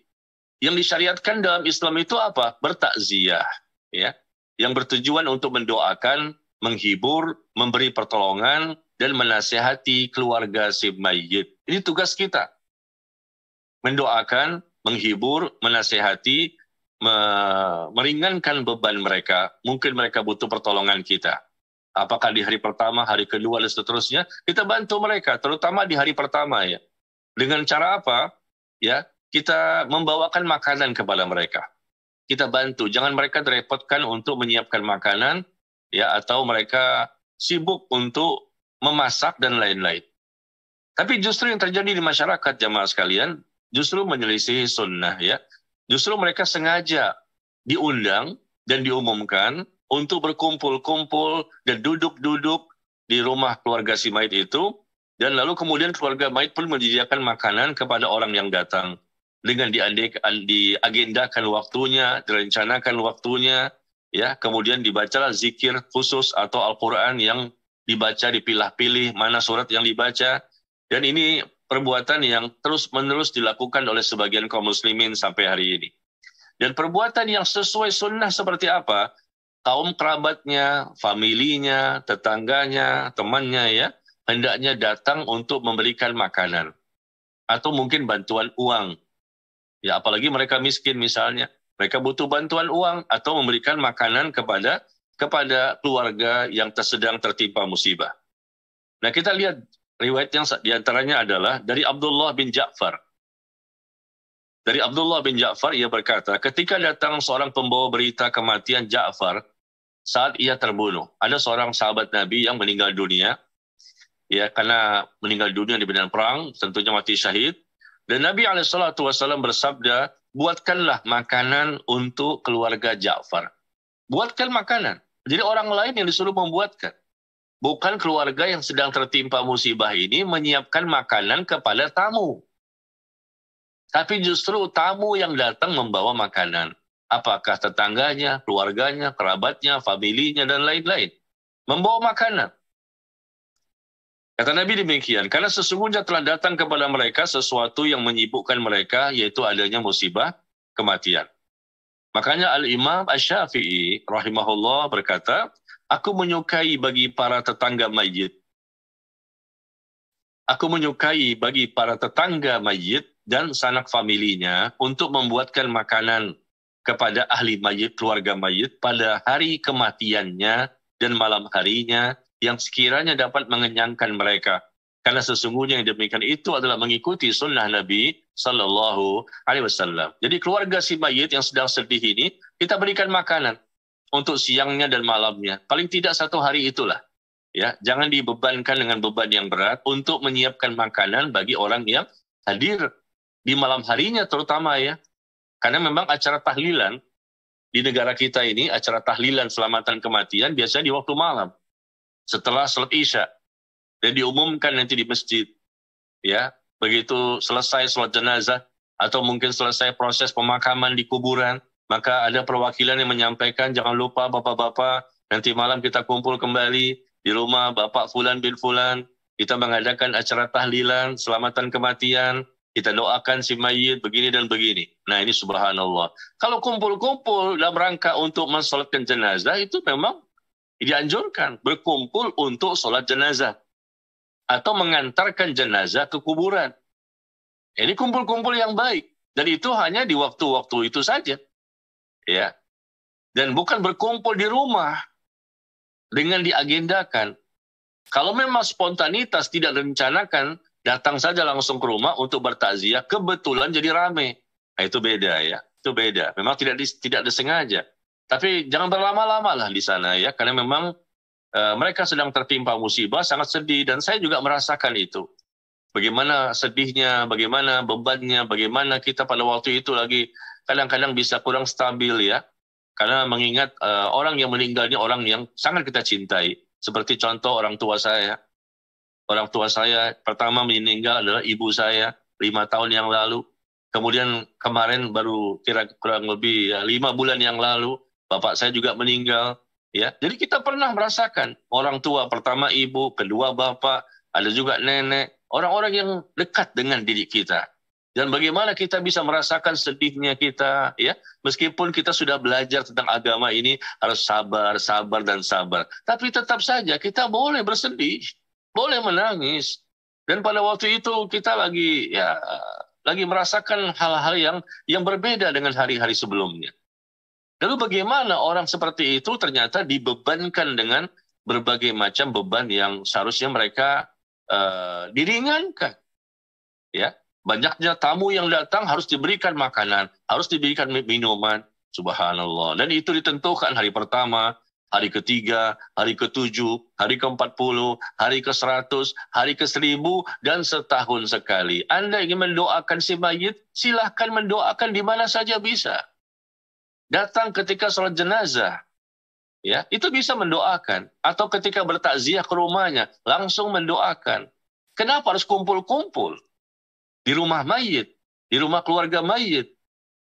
yang disyariatkan dalam Islam itu apa? Bertakziah, ya, yang bertujuan untuk mendoakan, menghibur, memberi pertolongan, dan menasihati keluarga si mayyit. Ini tugas kita. Mendoakan, menghibur, menasihati, meringankan beban mereka. Mungkin mereka butuh pertolongan kita. Apakah di hari pertama, hari kedua, dan seterusnya, kita bantu mereka, terutama di hari pertama, ya. Dengan cara apa? Ya, kita membawakan makanan kepada mereka. kita bantu. Jangan mereka direpotkan untuk menyiapkan makanan, ya, atau mereka sibuk untuk memasak dan lain-lain. Tapi justru yang terjadi di masyarakat, jamaah sekalian, justru menyelisihi sunnah, ya. Justru mereka sengaja diundang dan diumumkan untuk berkumpul-kumpul dan duduk-duduk di rumah keluarga si mayit itu, dan lalu kemudian keluarga mayit pun menyediakan makanan kepada orang yang datang dengan diagendakan waktunya, direncanakan waktunya, ya, kemudian dibacalah zikir khusus atau Al-Quran yang dibaca, dipilah-pilih mana surat yang dibaca, dan ini perbuatan yang terus-menerus dilakukan oleh sebagian kaum muslimin sampai hari ini. Dan perbuatan yang sesuai sunnah seperti apa? Kaum kerabatnya, familinya, tetangganya, temannya, ya, hendaknya datang untuk memberikan makanan atau mungkin bantuan uang. Ya, apalagi mereka miskin misalnya, mereka butuh bantuan uang atau memberikan makanan kepada keluarga yang sedang tertimpa musibah. Nah, kita lihat riwayat yang diantaranya adalah dari Abdullah bin Ja'far. Dari Abdullah bin Ja'far, ia berkata, ketika datang seorang pembawa berita kematian Ja'far saat ia terbunuh. Ada seorang sahabat Nabi yang meninggal dunia, ya, karena meninggal dunia di medan perang, tentunya mati syahid. Dan Nabi SAW bersabda, buatkanlah makanan untuk keluarga Ja'far. Buatkan makanan. Jadi orang lain yang disuruh membuatkan. Bukan keluarga yang sedang tertimpa musibah ini menyiapkan makanan kepada tamu. Tapi justru tamu yang datang membawa makanan. Apakah tetangganya, keluarganya, kerabatnya, familinya, dan lain-lain. Membawa makanan. Kata Nabi demikian, karena sesungguhnya telah datang kepada mereka sesuatu yang menyibukkan mereka, yaitu adanya musibah kematian. Makanya Al-Imam Asy-Syafi'i rahimahullah berkata, aku menyukai bagi para tetangga mayit. Aku menyukai bagi para tetangga mayit dan sanak familinya untuk membuatkan makanan kepada ahli mayit, keluarga mayit pada hari kematiannya dan malam harinya yang sekiranya dapat mengenyangkan mereka. Karena sesungguhnya yang demikian itu adalah mengikuti sunnah Nabi Sallallahu Alaihi Wasallam. Jadi keluarga si mayit yang sedang sedih ini, kita berikan makanan untuk siangnya dan malamnya. Paling tidak satu hari itulah. Ya, jangan dibebankan dengan beban yang berat untuk menyiapkan makanan bagi orang yang hadir di malam harinya terutama, ya. Karena memang acara tahlilan di negara kita ini, acara tahlilan selamatan kematian biasanya di waktu malam setelah salat Isya dan diumumkan nanti di masjid, ya. Begitu selesai salat jenazah atau mungkin selesai proses pemakaman di kuburan, maka ada perwakilan yang menyampaikan, jangan lupa bapak-bapak, nanti malam kita kumpul kembali di rumah Bapak Fulan bin Fulan, kita mengadakan acara tahlilan selamatan kematian, kita doakan si mayit begini dan begini. Nah, ini subhanallah. Kalau kumpul-kumpul dalam rangka untuk mensolatkan jenazah, itu memang dianjurkan berkumpul untuk solat jenazah atau mengantarkan jenazah ke kuburan. Ini kumpul-kumpul yang baik, dan itu hanya di waktu-waktu itu saja, ya. Dan bukan berkumpul di rumah dengan diagendakan. Kalau memang spontanitas tidak direncanakan, datang saja langsung ke rumah untuk bertakziah, kebetulan jadi rame. Nah, itu beda, ya. Itu beda. Memang tidak disengaja. Tapi jangan berlama-lama lah di sana, ya. Karena memang mereka sedang tertimpa musibah, sangat sedih. Dan saya juga merasakan itu. Bagaimana sedihnya, bagaimana bebannya, bagaimana kita pada waktu itu lagi kadang-kadang bisa kurang stabil, ya. Karena mengingat orang yang meninggal ini orang yang sangat kita cintai. Seperti contoh orang tua saya. Orang tua saya pertama meninggal adalah ibu saya 5 tahun yang lalu. Kemudian kemarin baru kurang lebih 5 bulan yang lalu bapak saya juga meninggal. Ya, jadi kita pernah merasakan orang tua pertama ibu, kedua bapak, ada juga nenek, orang-orang yang dekat dengan diri kita. Dan bagaimana kita bisa merasakan sedihnya kita, ya, meskipun kita sudah belajar tentang agama ini harus sabar, sabar dan sabar. Tapi tetap saja kita boleh bersedih. Boleh menangis. Dan pada waktu itu kita lagi merasakan hal-hal yang berbeda dengan hari-hari sebelumnya. Lalu bagaimana orang seperti itu ternyata dibebankan dengan berbagai macam beban yang seharusnya mereka diringankan. Ya, banyaknya tamu yang datang harus diberikan makanan, harus diberikan minuman. Subhanallah. Dan itu ditentukan hari pertama, hari ketiga, hari ke-7, hari ke-40, hari ke-100, hari ke-1000, dan setahun sekali. Anda ingin mendoakan si mayit, silahkan mendoakan di mana saja bisa. Datang ketika sholat jenazah, ya, itu bisa mendoakan. Atau ketika bertakziah ke rumahnya, langsung mendoakan. Kenapa harus kumpul-kumpul? Di rumah mayit, di rumah keluarga mayit.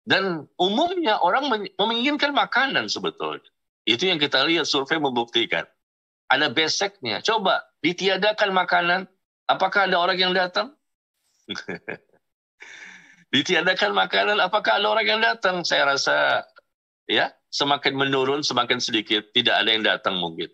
Dan umumnya orang menginginkan makanan sebetulnya. Itu yang kita lihat, survei membuktikan. Ada beseknya. Coba, ditiadakan makanan, apakah ada orang yang datang? Ditiadakan makanan, apakah ada orang yang datang? Saya rasa ya semakin menurun, semakin sedikit, tidak ada yang datang mungkin.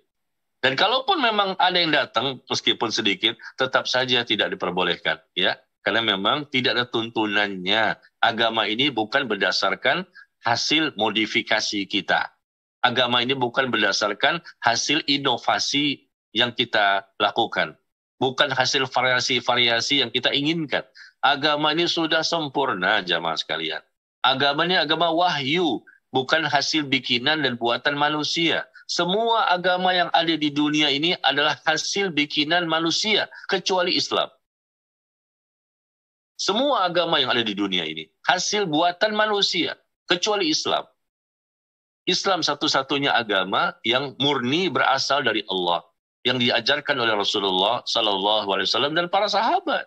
Dan kalaupun memang ada yang datang, meskipun sedikit, tetap saja tidak diperbolehkan. Ya, karena memang tidak ada tuntunannya. Agama ini bukan berdasarkan hasil modifikasi kita. Agama ini bukan berdasarkan hasil inovasi yang kita lakukan. Bukan hasil variasi-variasi yang kita inginkan. Agama ini sudah sempurna, jamaah sekalian. Agama ini agama wahyu, bukan hasil bikinan dan buatan manusia. Semua agama yang ada di dunia ini adalah hasil bikinan manusia, kecuali Islam. Semua agama yang ada di dunia ini, hasil buatan manusia, kecuali Islam. Islam satu-satunya agama yang murni berasal dari Allah, yang diajarkan oleh Rasulullah SAW dan para sahabat.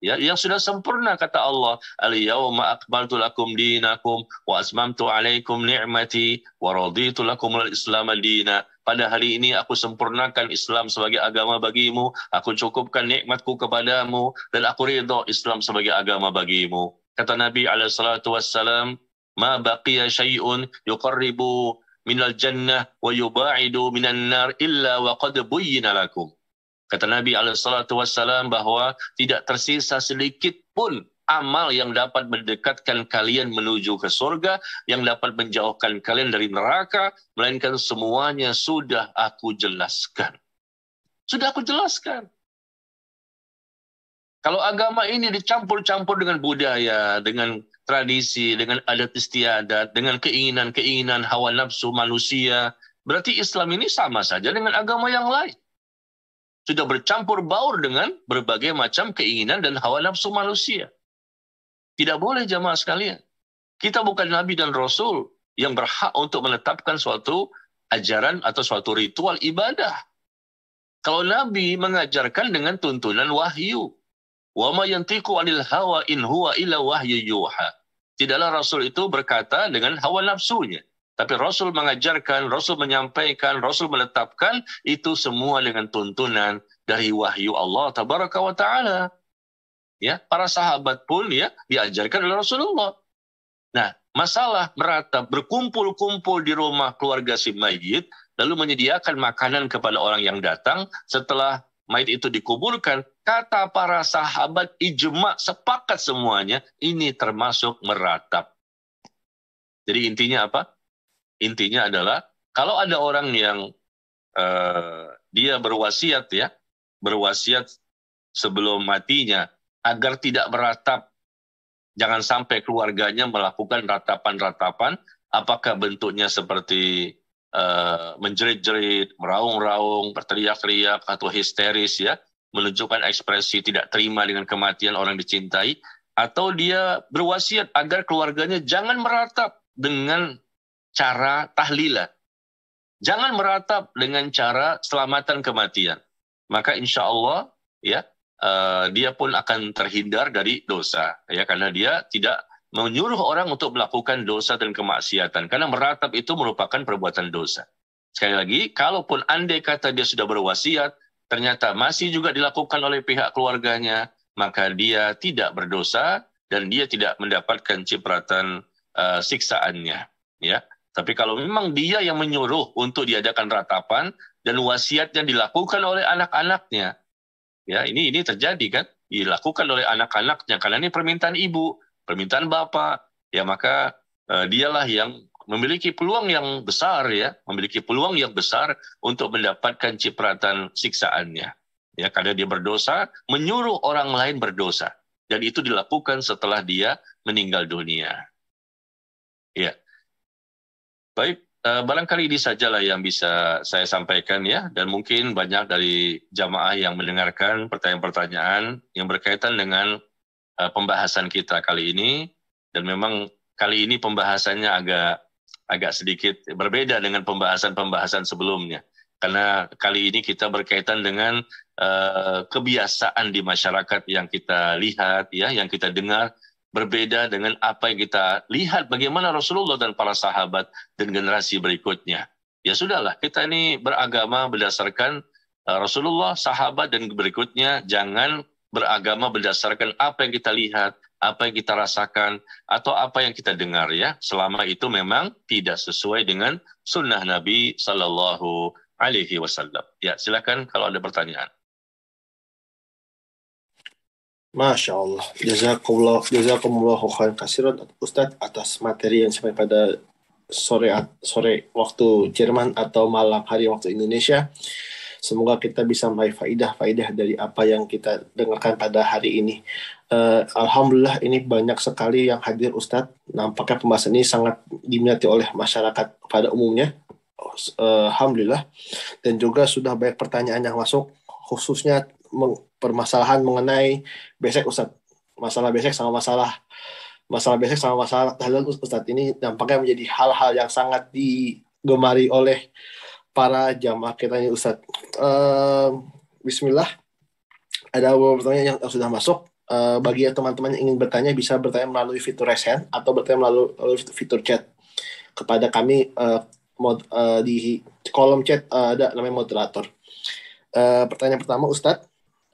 Ya, yang sudah sempurna kata Allah, al-yawma akmaltu lakum dinakum wa asmamtu alaikum ni'mati wa raditu lakum al-islam dina. Pada hari ini aku sempurnakan Islam sebagai agama bagimu, aku cukupkan nikmatku kepadamu, dan aku ridha Islam sebagai agama bagimu. Kata Nabi SAW, ma baqiya syai'un yuqarribu minal jannah wa yuba'idu minan nar illa wa qad buyyina lakum. Kata Nabi SAW bahwa tidak tersisa sedikit pun amal yang dapat mendekatkan kalian menuju ke surga, yang dapat menjauhkan kalian dari neraka, melainkan semuanya sudah aku jelaskan. Sudah aku jelaskan. Kalau agama ini dicampur-campur dengan budaya, dengan tradisi, dengan adat istiadat, dengan keinginan-keinginan hawa nafsu manusia, berarti Islam ini sama saja dengan agama yang lain. Sudah bercampur baur dengan berbagai macam keinginan dan hawa nafsu manusia. Tidak boleh, jamaah sekalian. Kita bukan Nabi dan Rasul yang berhak untuk menetapkan suatu ajaran atau suatu ritual ibadah. Kalau Nabi mengajarkan dengan tuntunan wahyu. Wa ma yantiqu 'anil hawa in huwa illa wahyu yuha. Tidaklah Rasul itu berkata dengan hawa nafsunya. Tapi Rasul mengajarkan, Rasul menyampaikan, Rasul menetapkan, itu semua dengan tuntunan dari wahyu Allah Tabaraka wa Ta'ala. Ya, para sahabat pun ya diajarkan oleh Rasulullah. Nah, masalah meratap, berkumpul-kumpul di rumah keluarga si mayit, lalu menyediakan makanan kepada orang yang datang setelah mayit itu dikuburkan, kata para sahabat ijma, sepakat semuanya, ini termasuk meratap. Jadi intinya apa? Intinya adalah kalau ada orang yang dia berwasiat ya, berwasiat sebelum matinya agar tidak meratap, jangan sampai keluarganya melakukan ratapan-ratapan, apakah bentuknya seperti menjerit-jerit, meraung-raung, berteriak-teriak atau histeris ya, menunjukkan ekspresi tidak terima dengan kematian orang dicintai, atau dia berwasiat agar keluarganya jangan meratap dengan cara tahlilan. Jangan meratap dengan cara selamatan kematian. Maka insya Allah ya, dia pun akan terhindar dari dosa. Ya, karena dia tidak menyuruh orang untuk melakukan dosa dan kemaksiatan. Karena meratap itu merupakan perbuatan dosa. Sekali lagi, kalaupun andai kata dia sudah berwasiat, ternyata masih juga dilakukan oleh pihak keluarganya, maka dia tidak berdosa dan dia tidak mendapatkan cipratan siksaannya. Ya. Tapi kalau memang dia yang menyuruh untuk diadakan ratapan dan wasiatnya dilakukan oleh anak-anaknya, ya ini terjadi kan, dilakukan oleh anak-anaknya karena ini permintaan ibu, permintaan bapak, ya maka dialah yang memiliki peluang yang besar ya, memiliki peluang yang besar untuk mendapatkan cipratan siksaannya. Ya, karena dia berdosa, menyuruh orang lain berdosa, dan itu dilakukan setelah dia meninggal dunia. Ya. Baik, barangkali ini sajalah yang bisa saya sampaikan ya, dan mungkin banyak dari jamaah yang mendengarkan pertanyaan-pertanyaan yang berkaitan dengan pembahasan kita kali ini, dan memang kali ini pembahasannya agak sedikit berbeda dengan pembahasan-pembahasan sebelumnya, karena kali ini kita berkaitan dengan kebiasaan di masyarakat yang kita lihat ya, yang kita dengar berbeda dengan apa yang kita lihat bagaimana Rasulullah dan para sahabat dan generasi berikutnya. Ya sudahlah, kita ini beragama berdasarkan Rasulullah, sahabat, dan berikutnya. Jangan beragama berdasarkan apa yang kita lihat, apa yang kita rasakan, atau apa yang kita dengar ya. Selama itu memang tidak sesuai dengan sunnah Nabi Sallallahu Alaihi Wasallam. Ya, silakan kalau ada pertanyaan. Masya Allah, jazakumullah khairan kasiran Ustadz atas materi yang sampai pada sore waktu Jerman atau malam hari waktu Indonesia. Semoga kita bisa meraih faidah dari apa yang kita dengarkan pada hari ini. Alhamdulillah ini banyak sekali yang hadir Ustadz. Nampaknya pembahasan ini sangat diminati oleh masyarakat pada umumnya. Alhamdulillah. Dan juga sudah banyak pertanyaan yang masuk, khususnya permasalahan mengenai besek Ustadz. Masalah besek sama masalah tahlil Ustadz ini nampaknya menjadi hal-hal yang sangat digemari oleh para jamaah kita ini Ustadz. Bismillah. Ada beberapa pertanyaan yang sudah masuk. Bagi teman-teman yang ingin bertanya bisa bertanya melalui fitur raise hand atau bertanya melalui fitur chat kepada kami di kolom chat ada namanya moderator. Pertanyaan pertama Ustadz.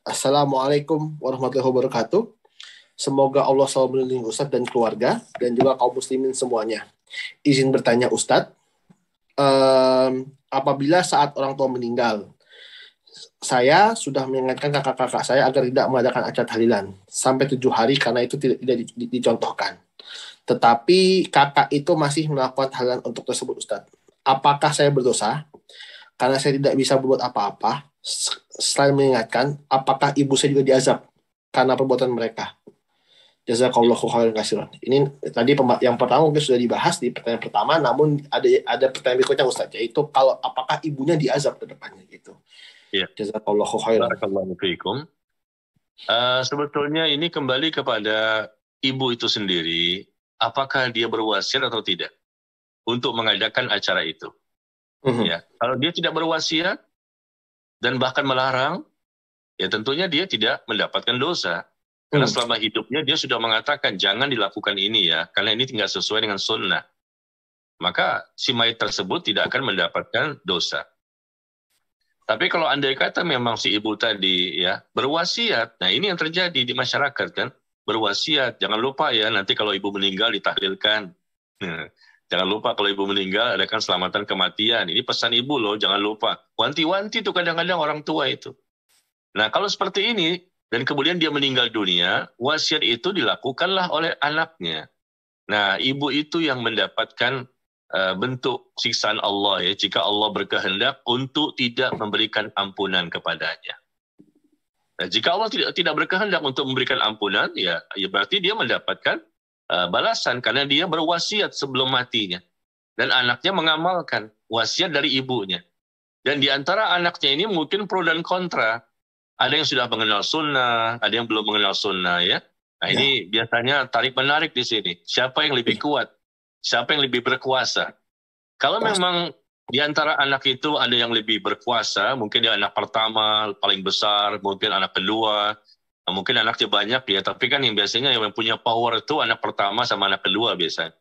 Assalamualaikum warahmatullahi wabarakatuh. Semoga Allah selalu melindungi Ustadz dan keluarga dan juga kaum muslimin semuanya. Izin bertanya Ustadz, apabila saat orang tua meninggal, saya sudah mengingatkan kakak-kakak saya agar tidak mengadakan acara tahlilan sampai 7 hari karena itu tidak dicontohkan. Tetapi kakak itu masih melakukan tahlilan untuk tersebut Ustadz. Apakah saya berdosa? Karena saya tidak bisa berbuat apa-apa. Selain mengingatkan, apakah ibu saya juga diazab karena perbuatan mereka? Jazakallahu khairan katsiran. Ini tadi yang pertama mungkin sudah dibahas di pertanyaan pertama, namun ada pertanyaan berikutnya Ustaz, yaitu kalau apakah ibunya diazab ke depannya gitu. Ya. Jazakallahu khairan. Barakallahu fiikum. Sebetulnya ini kembali kepada ibu itu sendiri, apakah dia berwasiat atau tidak untuk mengadakan acara itu. Ya, kalau dia tidak berwasiat dan bahkan melarang, ya tentunya dia tidak mendapatkan dosa. Karena selama hidupnya dia sudah mengatakan jangan dilakukan ini ya, karena ini tidak sesuai dengan sunnah. Maka si mayit tersebut tidak akan mendapatkan dosa. Tapi kalau andai kata memang si ibu tadi ya berwasiat, nah ini yang terjadi di masyarakat kan, berwasiat. Jangan lupa ya nanti kalau ibu meninggal ditahlilkan. Jangan lupa kalau ibu meninggal adakan selamatan kematian. Ini pesan ibu loh, jangan lupa. Wanti-wanti tuh kadang-kadang orang tua itu. Nah kalau seperti ini, dan kemudian dia meninggal dunia, wasiat itu dilakukanlah oleh anaknya. Nah ibu itu yang mendapatkan bentuk siksaan Allah ya, jika Allah berkehendak untuk tidak memberikan ampunan kepadanya. Nah, jika Allah tidak berkehendak untuk memberikan ampunan, ya berarti dia mendapatkan balasan karena dia berwasiat sebelum matinya. Dan anaknya mengamalkan wasiat dari ibunya. Dan di antara anaknya ini mungkin pro dan kontra. Ada yang sudah mengenal sunnah, ada yang belum mengenal sunnah ya. Nah ini biasanya tarik-menarik di sini. Siapa yang lebih kuat? Siapa yang lebih berkuasa? Kalau memang di antara anak itu ada yang lebih berkuasa, mungkin dia anak pertama paling besar, mungkin anak kedua, mungkin anaknya banyak ya, tapi kan yang biasanya yang punya power itu anak pertama sama anak kedua biasanya.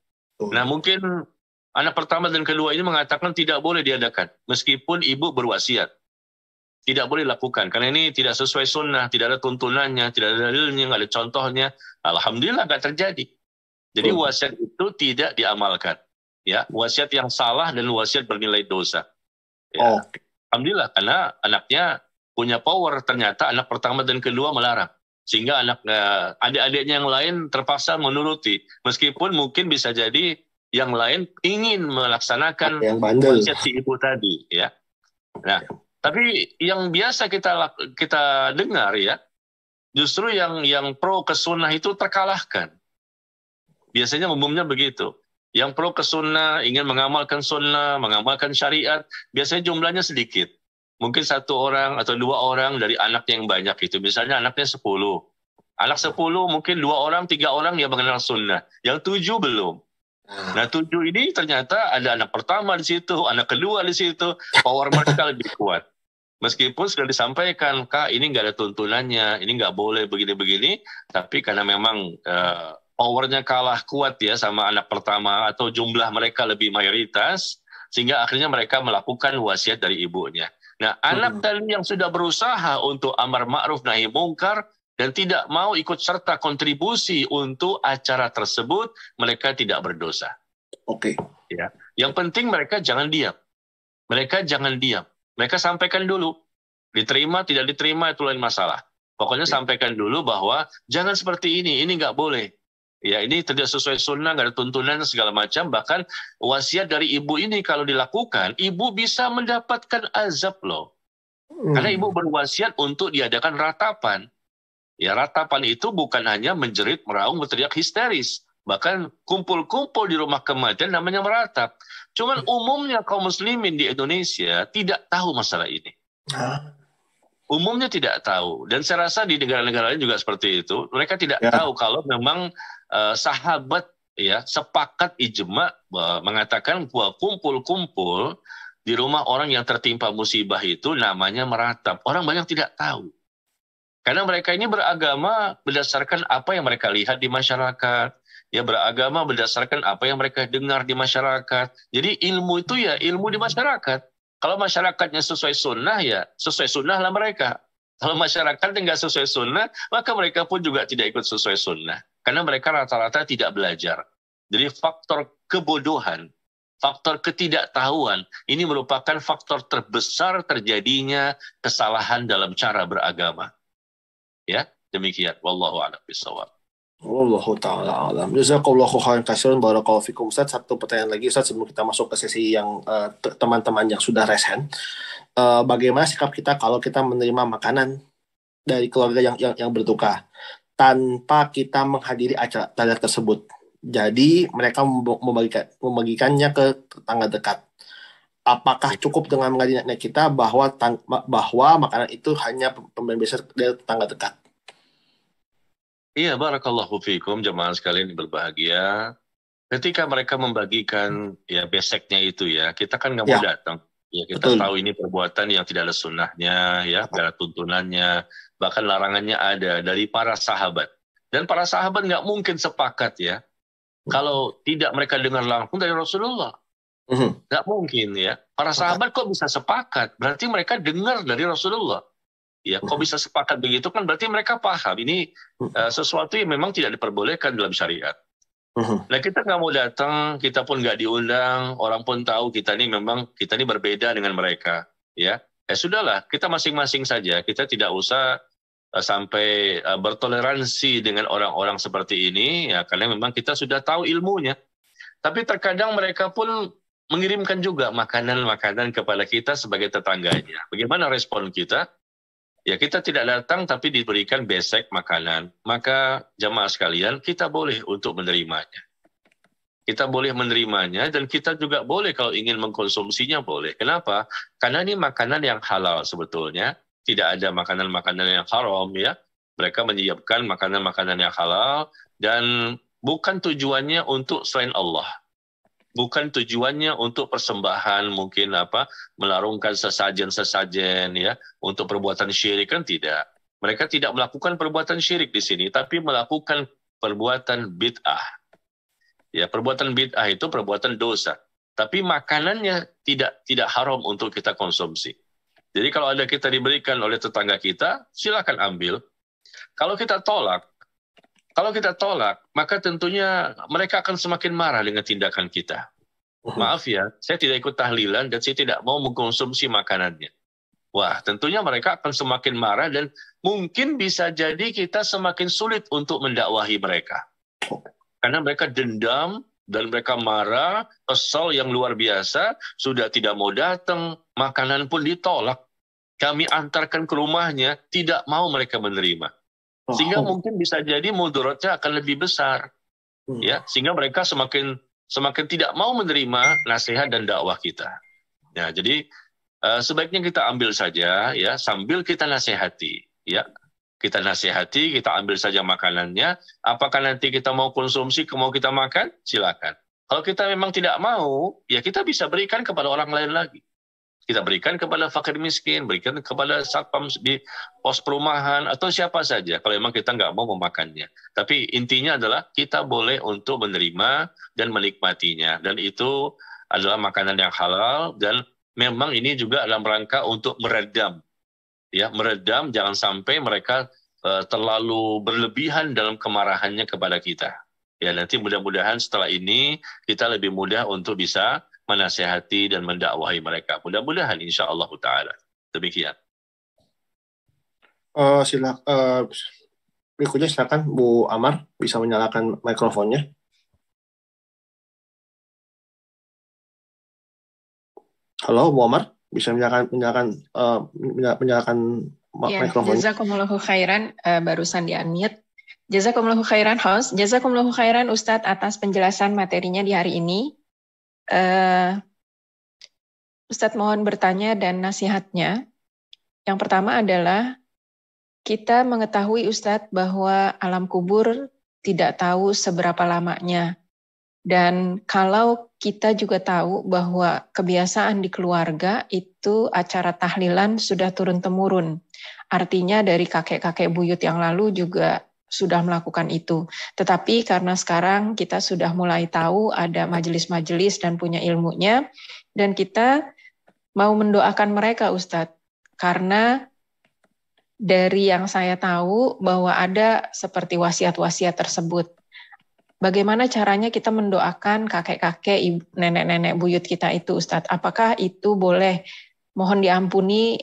Nah mungkin anak pertama dan kedua ini mengatakan tidak boleh diadakan, meskipun ibu berwasiat. Tidak boleh lakukan, karena ini tidak sesuai sunnah, tidak ada tuntunannya, tidak ada dalilnya, nggak ada contohnya. Alhamdulillah nggak terjadi. Jadi wasiat itu tidak diamalkan. Ya, wasiat yang salah dan wasiat bernilai dosa. Ya. Alhamdulillah karena anaknya punya power, ternyata anak pertama dan kedua melarang. Sehingga adik-adiknya yang lain terpaksa menuruti. Meskipun mungkin bisa jadi yang lain ingin melaksanakan wasiat si ibu tadi. Ya. Nah, tapi yang biasa kita dengar ya, justru yang pro ke sunnah itu terkalahkan. Biasanya umumnya begitu. Yang pro ke sunnah, ingin mengamalkan sunnah, mengamalkan syariat, biasanya jumlahnya sedikit. Mungkin 1 orang atau 2 orang dari anak yang banyak itu. Misalnya anaknya 10. Anak 10 mungkin 2 orang, 3 orang yang mengenal sunnah. Yang 7 belum. Nah 7 ini ternyata ada anak pertama di situ, anak kedua di situ. Power mereka lebih kuat. Meskipun sudah disampaikan, Kak ini nggak ada tuntunannya, ini nggak boleh begini-begini. Tapi karena memang powernya kalah kuat ya sama anak pertama atau jumlah mereka lebih mayoritas, sehingga akhirnya mereka melakukan wasiat dari ibunya. Nah, anak tadi yang sudah berusaha untuk amar ma'ruf nahi mungkar dan tidak mau ikut serta kontribusi untuk acara tersebut, mereka tidak berdosa. Oke. Ya. Yang penting mereka jangan diam. Mereka jangan diam. Mereka sampaikan dulu. Diterima, tidak diterima itu lain masalah. Pokoknya sampaikan dulu bahwa jangan seperti ini nggak boleh. Ya, ini tidak sesuai sunnah, nggak ada tuntunan segala macam. Bahkan wasiat dari ibu ini kalau dilakukan, ibu bisa mendapatkan azab loh. Karena ibu berwasiat untuk diadakan ratapan. Ya, ratapan itu bukan hanya menjerit, meraung, berteriak histeris. Bahkan kumpul-kumpul di rumah kematian namanya meratap. Cuman umumnya kaum muslimin di Indonesia tidak tahu masalah ini. Umumnya tidak tahu. Dan saya rasa di negara-negara lain juga seperti itu. Mereka tidak tahu kalau memang sahabat ya sepakat ijma mengatakan bahwa kumpul-kumpul di rumah orang yang tertimpa musibah itu namanya meratap. Orang banyak tidak tahu. Karena mereka ini beragama berdasarkan apa yang mereka lihat di masyarakat. Ya, beragama berdasarkan apa yang mereka dengar di masyarakat. Jadi ilmu itu ya ilmu di masyarakat. Kalau masyarakatnya sesuai sunnah, ya sesuai sunnah lah mereka. Kalau masyarakatnya nggak sesuai sunnah, maka mereka pun juga tidak ikut sesuai sunnah. Karena mereka rata-rata tidak belajar. Jadi faktor kebodohan, faktor ketidaktahuan, ini merupakan faktor terbesar terjadinya kesalahan dalam cara beragama. Ya, demikian. Wallahu a'lam bishawab. Wallahu ta'ala alam. Jazakallahu khairan katsiran, barakallahu fikum. Ustaz, satu pertanyaan lagi Ustaz sebelum kita masuk ke sesi yang teman-teman yang sudah raise hand. Bagaimana sikap kita kalau kita menerima makanan dari keluarga yang berduka tanpa kita menghadiri acara tersebut? Jadi mereka membagikannya ke tetangga dekat. Apakah cukup dengan menghadiri kita bahwa makanan itu hanya pemberian besar dari tetangga dekat? Iya, barakallahu fikum jemaah sekalian yang berbahagia. Ketika mereka membagikan ya beseknya itu ya, kita kan nggak mau datang. Ya, kita tahu ini perbuatan yang tidak ada sunnahnya, ya, tidak ada tuntunannya, bahkan larangannya ada dari para sahabat. Dan para sahabat nggak mungkin sepakat ya, kalau tidak mereka dengar langsung dari Rasulullah. Nggak mungkin ya. Para sahabat kok bisa sepakat? Berarti mereka dengar dari Rasulullah. Ya, kok bisa sepakat begitu kan berarti mereka paham ini sesuatu yang memang tidak diperbolehkan dalam syariat. Nah, kita nggak mau datang, kita pun nggak diundang, orang pun tahu kita ini berbeda dengan mereka. Ya, sudahlah, kita masing-masing saja, kita tidak usah sampai bertoleransi dengan orang-orang seperti ini, ya, karena memang kita sudah tahu ilmunya. Tapi terkadang mereka pun mengirimkan juga makanan-makanan kepada kita sebagai tetangganya. Bagaimana respon kita? Ya, kita tidak datang tapi diberikan besek makanan. Maka jamaah sekalian, kita boleh untuk menerimanya. Kita boleh menerimanya dan kita juga boleh kalau ingin mengkonsumsinya boleh. Kenapa? Karena ini makanan yang halal sebetulnya. Tidak ada makanan-makanan yang haram ya. Mereka menyiapkan makanan-makanan yang halal dan bukan tujuannya untuk selain Allah. Bukan tujuannya untuk persembahan mungkin melarungkan sesajen-sesajen ya untuk perbuatan syirik, kan tidak. Mereka tidak melakukan perbuatan syirik di sini tapi melakukan perbuatan bid'ah. Ya, perbuatan bid'ah itu perbuatan dosa. Tapi makanannya tidak haram untuk kita konsumsi. Jadi kalau ada kita diberikan oleh tetangga kita, silakan ambil. Kalau kita tolak, maka tentunya mereka akan semakin marah dengan tindakan kita. Maaf ya, saya tidak ikut tahlilan dan saya tidak mau mengkonsumsi makanannya. Wah, tentunya mereka akan semakin marah dan mungkin bisa jadi kita semakin sulit untuk mendakwahi mereka. Karena mereka dendam dan mereka marah, kesal yang luar biasa, sudah tidak mau datang, makanan pun ditolak. Kami antarkan ke rumahnya, tidak mau mereka menerima. Sehingga mungkin bisa jadi mudaratnya akan lebih besar. Ya, sehingga mereka semakin semakin tidak mau menerima nasihat dan dakwah kita. Ya, jadi sebaiknya kita ambil saja ya sambil kita nasihati ya. Kita nasihati, kita ambil saja makanannya. Apakah nanti kita mau konsumsi, mau kita makan? Silakan. Kalau kita memang tidak mau, ya kita bisa berikan kepada orang lain lagi. Kita berikan kepada fakir miskin, berikan kepada satpam di pos perumahan, atau siapa saja kalau memang kita nggak mau memakannya. Tapi intinya adalah kita boleh untuk menerima dan menikmatinya. Dan itu adalah makanan yang halal, dan memang ini juga dalam rangka untuk meredam. Ya, meredam, jangan sampai mereka terlalu berlebihan dalam kemarahannya kepada kita. Ya, nanti mudah-mudahan setelah ini kita lebih mudah untuk bisa menasihati dan mendakwahi mereka. Mudah-mudahan insya Allah Ta'ala. Demikian. Berikutnya silakan Bu Amar bisa menyalakan mikrofonnya. Halo Bu Amar, bisa menyalakan mikrofonnya. Jazakumullahu khairan, barusan di-unmute. Jazakumullahu khairan host, jazakumullahu khairan Ustadz atas penjelasan materinya di hari ini. Ustadz mohon bertanya dan nasihatnya. Yang pertama adalah kita mengetahui Ustadz bahwa alam kubur tidak tahu seberapa lamanya. Dan kalau kita juga tahu bahwa kebiasaan di keluarga itu acara tahlilan sudah turun-temurun. Artinya dari kakek-kakek buyut yang lalu juga sudah melakukan itu. Tetapi karena sekarang kita sudah mulai tahu ada majelis-majelis dan punya ilmunya, dan kita mau mendoakan mereka Ustadz. Karena dari yang saya tahu bahwa ada seperti wasiat-wasiat tersebut. Bagaimana caranya kita mendoakan kakek-kakek, nenek-nenek buyut kita itu Ustadz? Apakah itu boleh mohon diampuni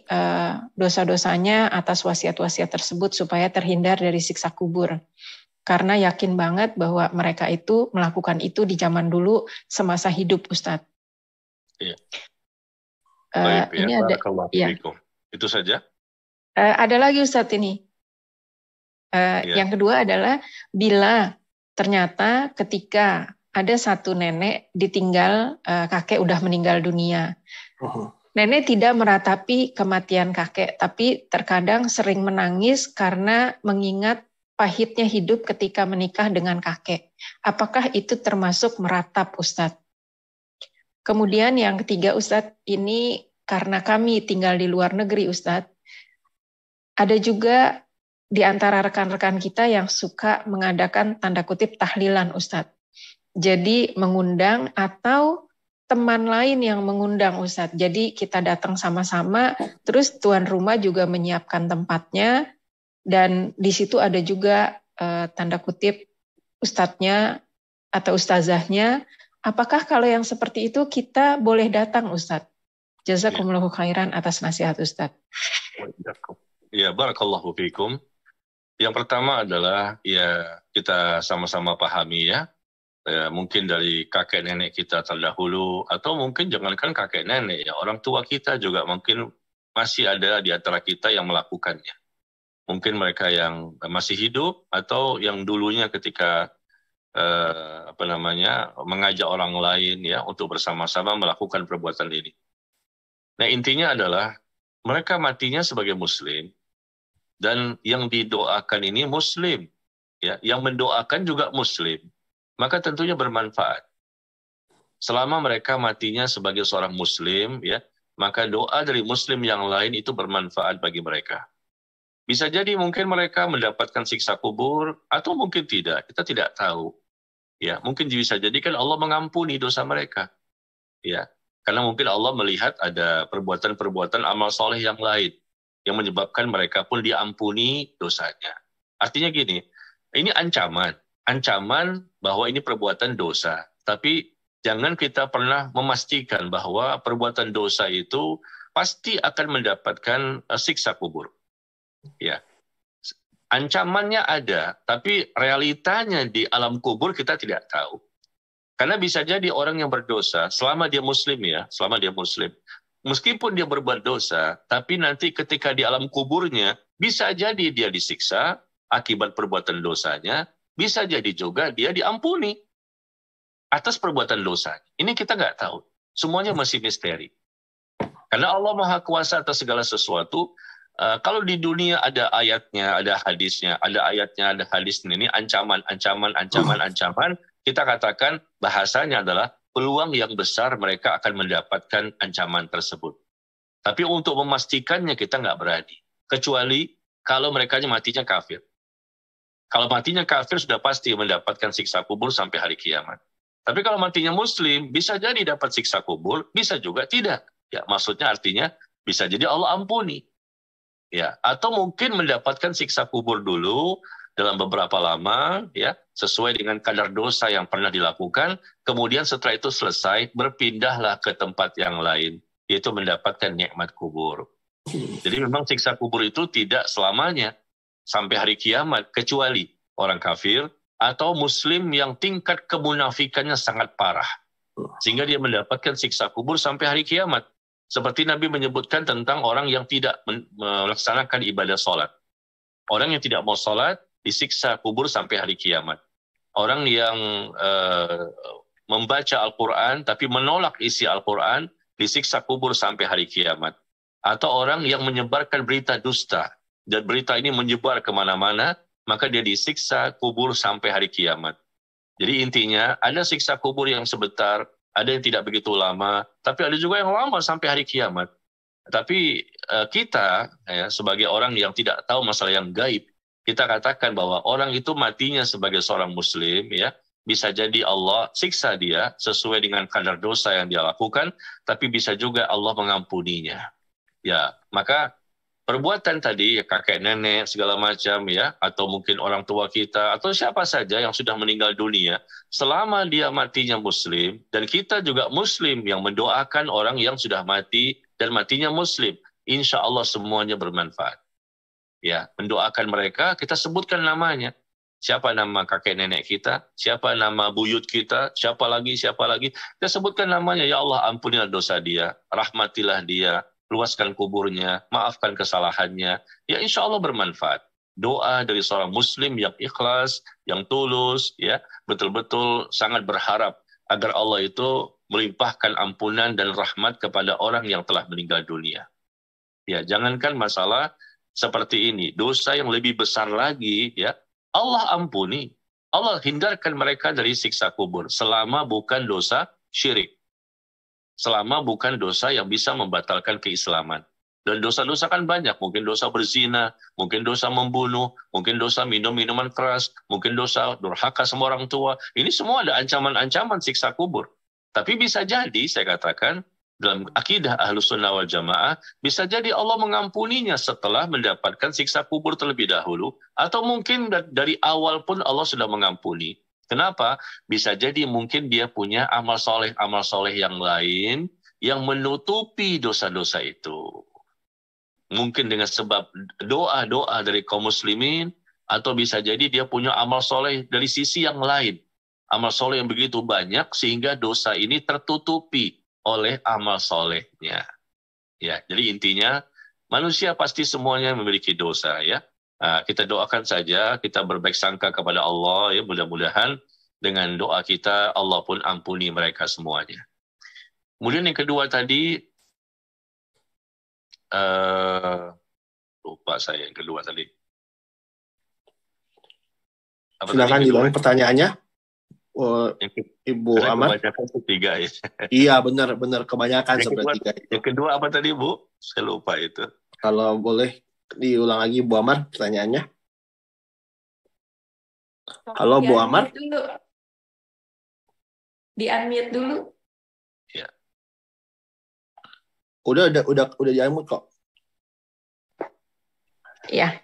dosa-dosanya atas wasiat-wasiat tersebut supaya terhindar dari siksa kubur? Karena yakin banget bahwa mereka itu melakukan itu di zaman dulu semasa hidup Ustadz. Iya. Baik, Ini ada. Ya. Itu saja. Ada lagi Ustadz ini. Yang kedua adalah bila ternyata ketika ada satu nenek ditinggal, kakek udah meninggal dunia. Nenek tidak meratapi kematian kakek, tapi terkadang sering menangis karena mengingat pahitnya hidup ketika menikah dengan kakek. Apakah itu termasuk meratap Ustadz? Kemudian yang ketiga Ustadz, ini karena kami tinggal di luar negeri Ustadz, ada juga di antara rekan-rekan kita yang suka mengadakan tanda kutip tahlilan Ustadz. Jadi mengundang atau teman lain yang mengundang Ustadz. Jadi kita datang sama-sama, terus tuan rumah juga menyiapkan tempatnya, dan di situ ada juga tanda kutip ustadznya atau ustazahnya. Apakah kalau yang seperti itu kita boleh datang Ustadz? Jazakumullahu khairan atas nasihat Ustadz. Ya, barakallahu fikum. Yang pertama adalah ya kita sama-sama pahami ya. Mungkin dari kakek nenek kita terdahulu, atau mungkin jangankan kakek nenek ya, orang tua kita juga mungkin masih ada di antara kita yang melakukannya. Mungkin mereka yang masih hidup atau yang dulunya ketika mengajak orang lain ya untuk bersama-sama melakukan perbuatan ini. Nah, intinya adalah mereka matinya sebagai muslim, dan yang didoakan ini muslim ya, yang mendoakan juga muslim. Maka tentunya bermanfaat. Selama mereka matinya sebagai seorang muslim, ya, maka doa dari muslim yang lain itu bermanfaat bagi mereka. Bisa jadi mungkin mereka mendapatkan siksa kubur, atau mungkin tidak, kita tidak tahu. Ya, mungkin bisa jadi kan Allah mengampuni dosa mereka. Ya, karena mungkin Allah melihat ada perbuatan-perbuatan amal soleh yang lain yang menyebabkan mereka pun diampuni dosanya. Artinya gini, ini ancaman bahwa ini perbuatan dosa. Tapi jangan kita pernah memastikan bahwa perbuatan dosa itu pasti akan mendapatkan siksa kubur. Ya, ancamannya ada, tapi realitanya di alam kubur kita tidak tahu. Karena bisa jadi orang yang berdosa, selama dia muslim, meskipun dia berbuat dosa, tapi nanti ketika di alam kuburnya, bisa jadi dia disiksa akibat perbuatan dosanya, bisa jadi juga dia diampuni. atas perbuatan dosa. Ini kita nggak tahu. Semuanya masih misteri. Karena Allah Maha Kuasa atas segala sesuatu. Kalau di dunia ada ayatnya, ada hadisnya, ada ayatnya, ada hadisnya, ini ancaman, kita katakan bahasanya adalah peluang yang besar mereka akan mendapatkan ancaman tersebut. Tapi untuk memastikannya kita nggak berani. Kecuali kalau mereka matinya kafir. Kalau matinya kafir sudah pasti mendapatkan siksa kubur sampai hari kiamat. Tapi kalau matinya muslim, bisa jadi dapat siksa kubur, bisa juga tidak. Ya, maksudnya artinya bisa jadi Allah ampuni. Ya, atau mungkin mendapatkan siksa kubur dulu dalam beberapa lama, ya, sesuai dengan kadar dosa yang pernah dilakukan. Kemudian setelah itu selesai, berpindahlah ke tempat yang lain, yaitu mendapatkan nikmat kubur. Jadi memang siksa kubur itu tidak selamanya sampai hari kiamat, kecuali orang kafir atau muslim yang tingkat kemunafikannya sangat parah, sehingga dia mendapatkan siksa kubur sampai hari kiamat. Seperti Nabi menyebutkan tentang orang yang tidak melaksanakan ibadah sholat. Orang yang tidak mau sholat disiksa kubur sampai hari kiamat. Orang yang membaca Al-Quran tapi menolak isi Al-Quran disiksa kubur sampai hari kiamat. Atau orang yang menyebarkan berita dusta dan berita ini menyebar kemana-mana, maka dia disiksa kubur sampai hari kiamat. Jadi intinya ada siksa kubur yang sebentar, ada yang tidak begitu lama, tapi ada juga yang lama sampai hari kiamat. Tapi kita ya, sebagai orang yang tidak tahu masalah yang gaib, kita katakan bahwa orang itu matinya sebagai seorang muslim, ya, bisa jadi Allah siksa dia sesuai dengan kadar dosa yang dia lakukan, tapi bisa juga Allah mengampuninya. Ya, maka perbuatan tadi, ya, kakek nenek segala macam, ya, atau mungkin orang tua kita atau siapa saja yang sudah meninggal dunia, selama dia matinya muslim dan kita juga muslim yang mendoakan orang yang sudah mati dan matinya muslim, insya Allah semuanya bermanfaat. Ya, mendoakan mereka, kita sebutkan namanya. Siapa nama kakek nenek kita, siapa nama buyut kita, siapa lagi. Kita sebutkan namanya, ya Allah ampunilah dosa dia, rahmatilah dia, luaskan kuburnya, maafkan kesalahannya, ya insya Allah bermanfaat. Doa dari seorang muslim yang ikhlas, yang tulus, ya betul-betul sangat berharap agar Allah itu melimpahkan ampunan dan rahmat kepada orang yang telah meninggal dunia. Ya, jangankan masalah seperti ini, dosa yang lebih besar lagi, ya Allah ampuni, Allah hindarkan mereka dari siksa kubur selama bukan dosa syirik. Selama bukan dosa yang bisa membatalkan keislaman. Dan dosa-dosa kan banyak, mungkin dosa berzina, mungkin dosa membunuh, mungkin dosa minum minuman keras, mungkin dosa durhaka sama orang tua. Ini semua ada ancaman-ancaman siksa kubur. Tapi bisa jadi, saya katakan, dalam akidah Ahlus Sunnah wal Jamaah, bisa jadi Allah mengampuninya setelah mendapatkan siksa kubur terlebih dahulu, atau mungkin dari awal pun Allah sudah mengampuni. Kenapa? Bisa jadi mungkin dia punya amal soleh yang lain yang menutupi dosa-dosa itu. Mungkin dengan sebab doa-doa dari kaum muslimin, atau bisa jadi dia punya amal soleh dari sisi yang lain. Amal soleh yang begitu banyak sehingga dosa ini tertutupi oleh amal solehnya. Ya, jadi intinya manusia pasti semuanya memiliki dosa, ya. Nah, kita doakan saja, kita berbaik sangka kepada Allah, ya, mudah-mudahan dengan doa kita Allah pun ampuni mereka semuanya. Kemudian yang kedua tadi, lupa saya yang kedua tadi. Silakan diulangi pertanyaannya, Ibu Amar. Kebanyakan ketiga, ya. Iya, benar kebanyakan sepertiga. Yang kedua apa tadi, Bu? Saya lupa itu. Kalau boleh diulang lagi, Bu Amar, pertanyaannya. Halo, Bu Amar. Di-unmute dulu. Ya. Udah di-unmute kok. Ya.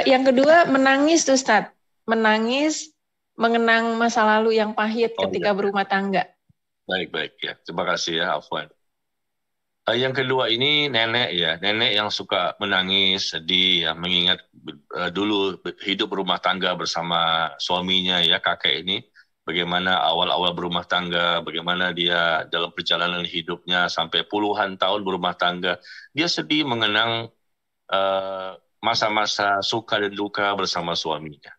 Yang kedua, menangis, Ustadz. Menangis, mengenang masa lalu yang pahit ketika berumah tangga. Baik, ya. Terima kasih ya, Afwan. Yang kedua ini nenek, ya, nenek yang suka menangis, sedih, ya, mengingat dulu hidup berumah tangga bersama suaminya, ya, kakek ini, bagaimana awal-awal berumah tangga, bagaimana dia dalam perjalanan hidupnya sampai puluhan tahun berumah tangga, dia sedih mengenang masa-masa suka dan duka bersama suaminya.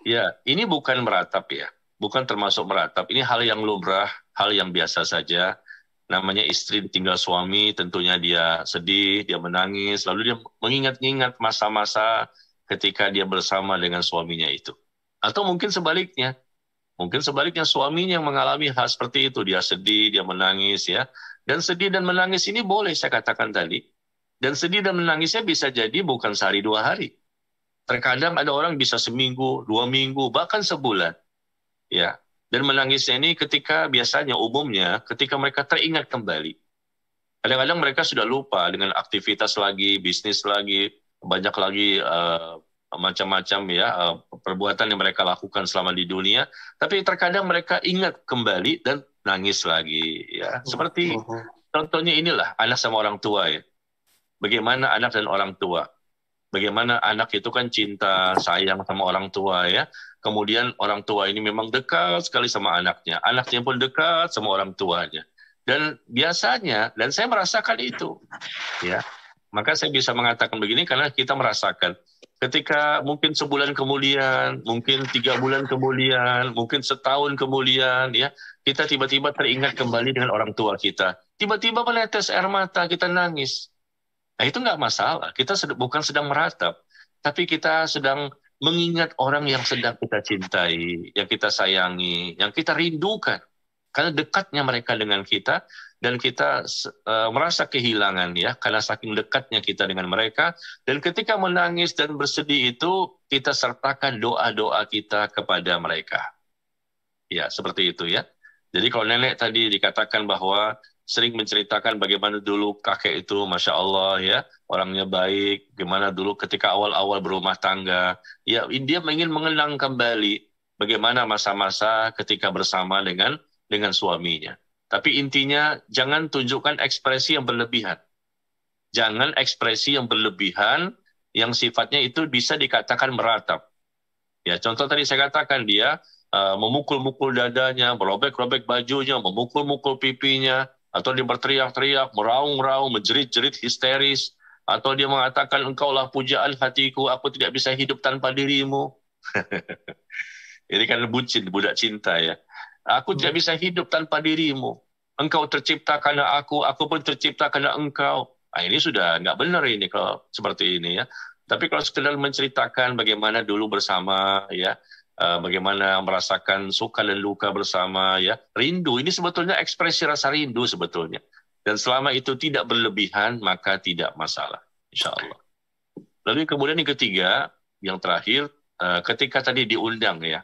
Ya, ini bukan meratap, ya, bukan termasuk meratap. Ini hal yang lumrah, hal yang biasa saja. Namanya istri ditinggal suami, tentunya dia sedih, dia menangis, lalu dia mengingat-ingat masa-masa ketika dia bersama dengan suaminya itu. Atau mungkin sebaliknya suaminya yang mengalami hal seperti itu, dia sedih, dia menangis ya. Dan sedih dan menangis ini boleh saya katakan tadi. Dan sedih dan menangisnya bisa jadi bukan sehari 2 hari. Terkadang ada orang bisa seminggu, 2 minggu, bahkan sebulan. Ya. Dan menangisnya ini biasanya umumnya ketika mereka teringat kembali. Kadang-kadang mereka sudah lupa dengan aktivitas lagi, bisnis lagi, banyak lagi macam-macam ya perbuatan yang mereka lakukan selama di dunia. Tapi terkadang mereka ingat kembali dan nangis lagi. Ya, seperti contohnya inilah anak sama orang tua ya. Bagaimana anak dan orang tua? Bagaimana anak itu kan cinta, sayang sama orang tua ya. Kemudian orang tua ini memang dekat sekali sama anaknya. Anaknya pun dekat sama orang tuanya. Dan biasanya, dan saya merasakan itu. Ya. Maka saya bisa mengatakan begini karena kita merasakan. Ketika mungkin sebulan kemudian, mungkin 3 bulan kemudian, mungkin setahun kemudian, ya kita tiba-tiba teringat kembali dengan orang tua kita. Tiba-tiba menetes air mata, kita nangis. Nah itu nggak masalah, kita bukan sedang meratap, tapi kita sedang mengingat orang yang sedang kita cintai, yang kita sayangi, yang kita rindukan. Karena dekatnya mereka dengan kita, dan kita merasa kehilangan ya, karena saking dekatnya kita dengan mereka. Dan ketika menangis dan bersedih itu, kita sertakan doa-doa kita kepada mereka. Ya, seperti itu ya. Jadi kalau nenek tadi dikatakan bahwa sering menceritakan bagaimana dulu kakek itu, Masya Allah ya, orangnya baik, gimana dulu ketika awal-awal berumah tangga, ya dia ingin mengenang kembali bagaimana masa-masa ketika bersama dengan suaminya. Tapi intinya jangan tunjukkan ekspresi yang berlebihan. Jangan ekspresi yang berlebihan yang sifatnya itu bisa dikatakan meratap. Ya, contoh tadi saya katakan dia memukul-mukul dadanya, merobek-robek bajunya, memukul-mukul pipinya, atau dia berteriak-teriak, meraung-raung, menjerit-jerit histeris, atau dia mengatakan engkaulah pujaan hatiku, aku tidak bisa hidup tanpa dirimu. Ini kan bucin, budak cinta ya. Aku tidak bisa hidup tanpa dirimu. Engkau tercipta karena aku pun tercipta karena engkau. Nah, ini sudah nggak benar ini kalau seperti ini ya. Tapi kalau sekedar menceritakan bagaimana dulu bersama ya, bagaimana merasakan suka dan luka bersama ya, rindu ini sebetulnya ekspresi rasa rindu sebetulnya. Dan selama itu tidak berlebihan maka tidak masalah, insya Allah. Lalu kemudian yang ketiga, yang terakhir, ketika tadi diundang ya,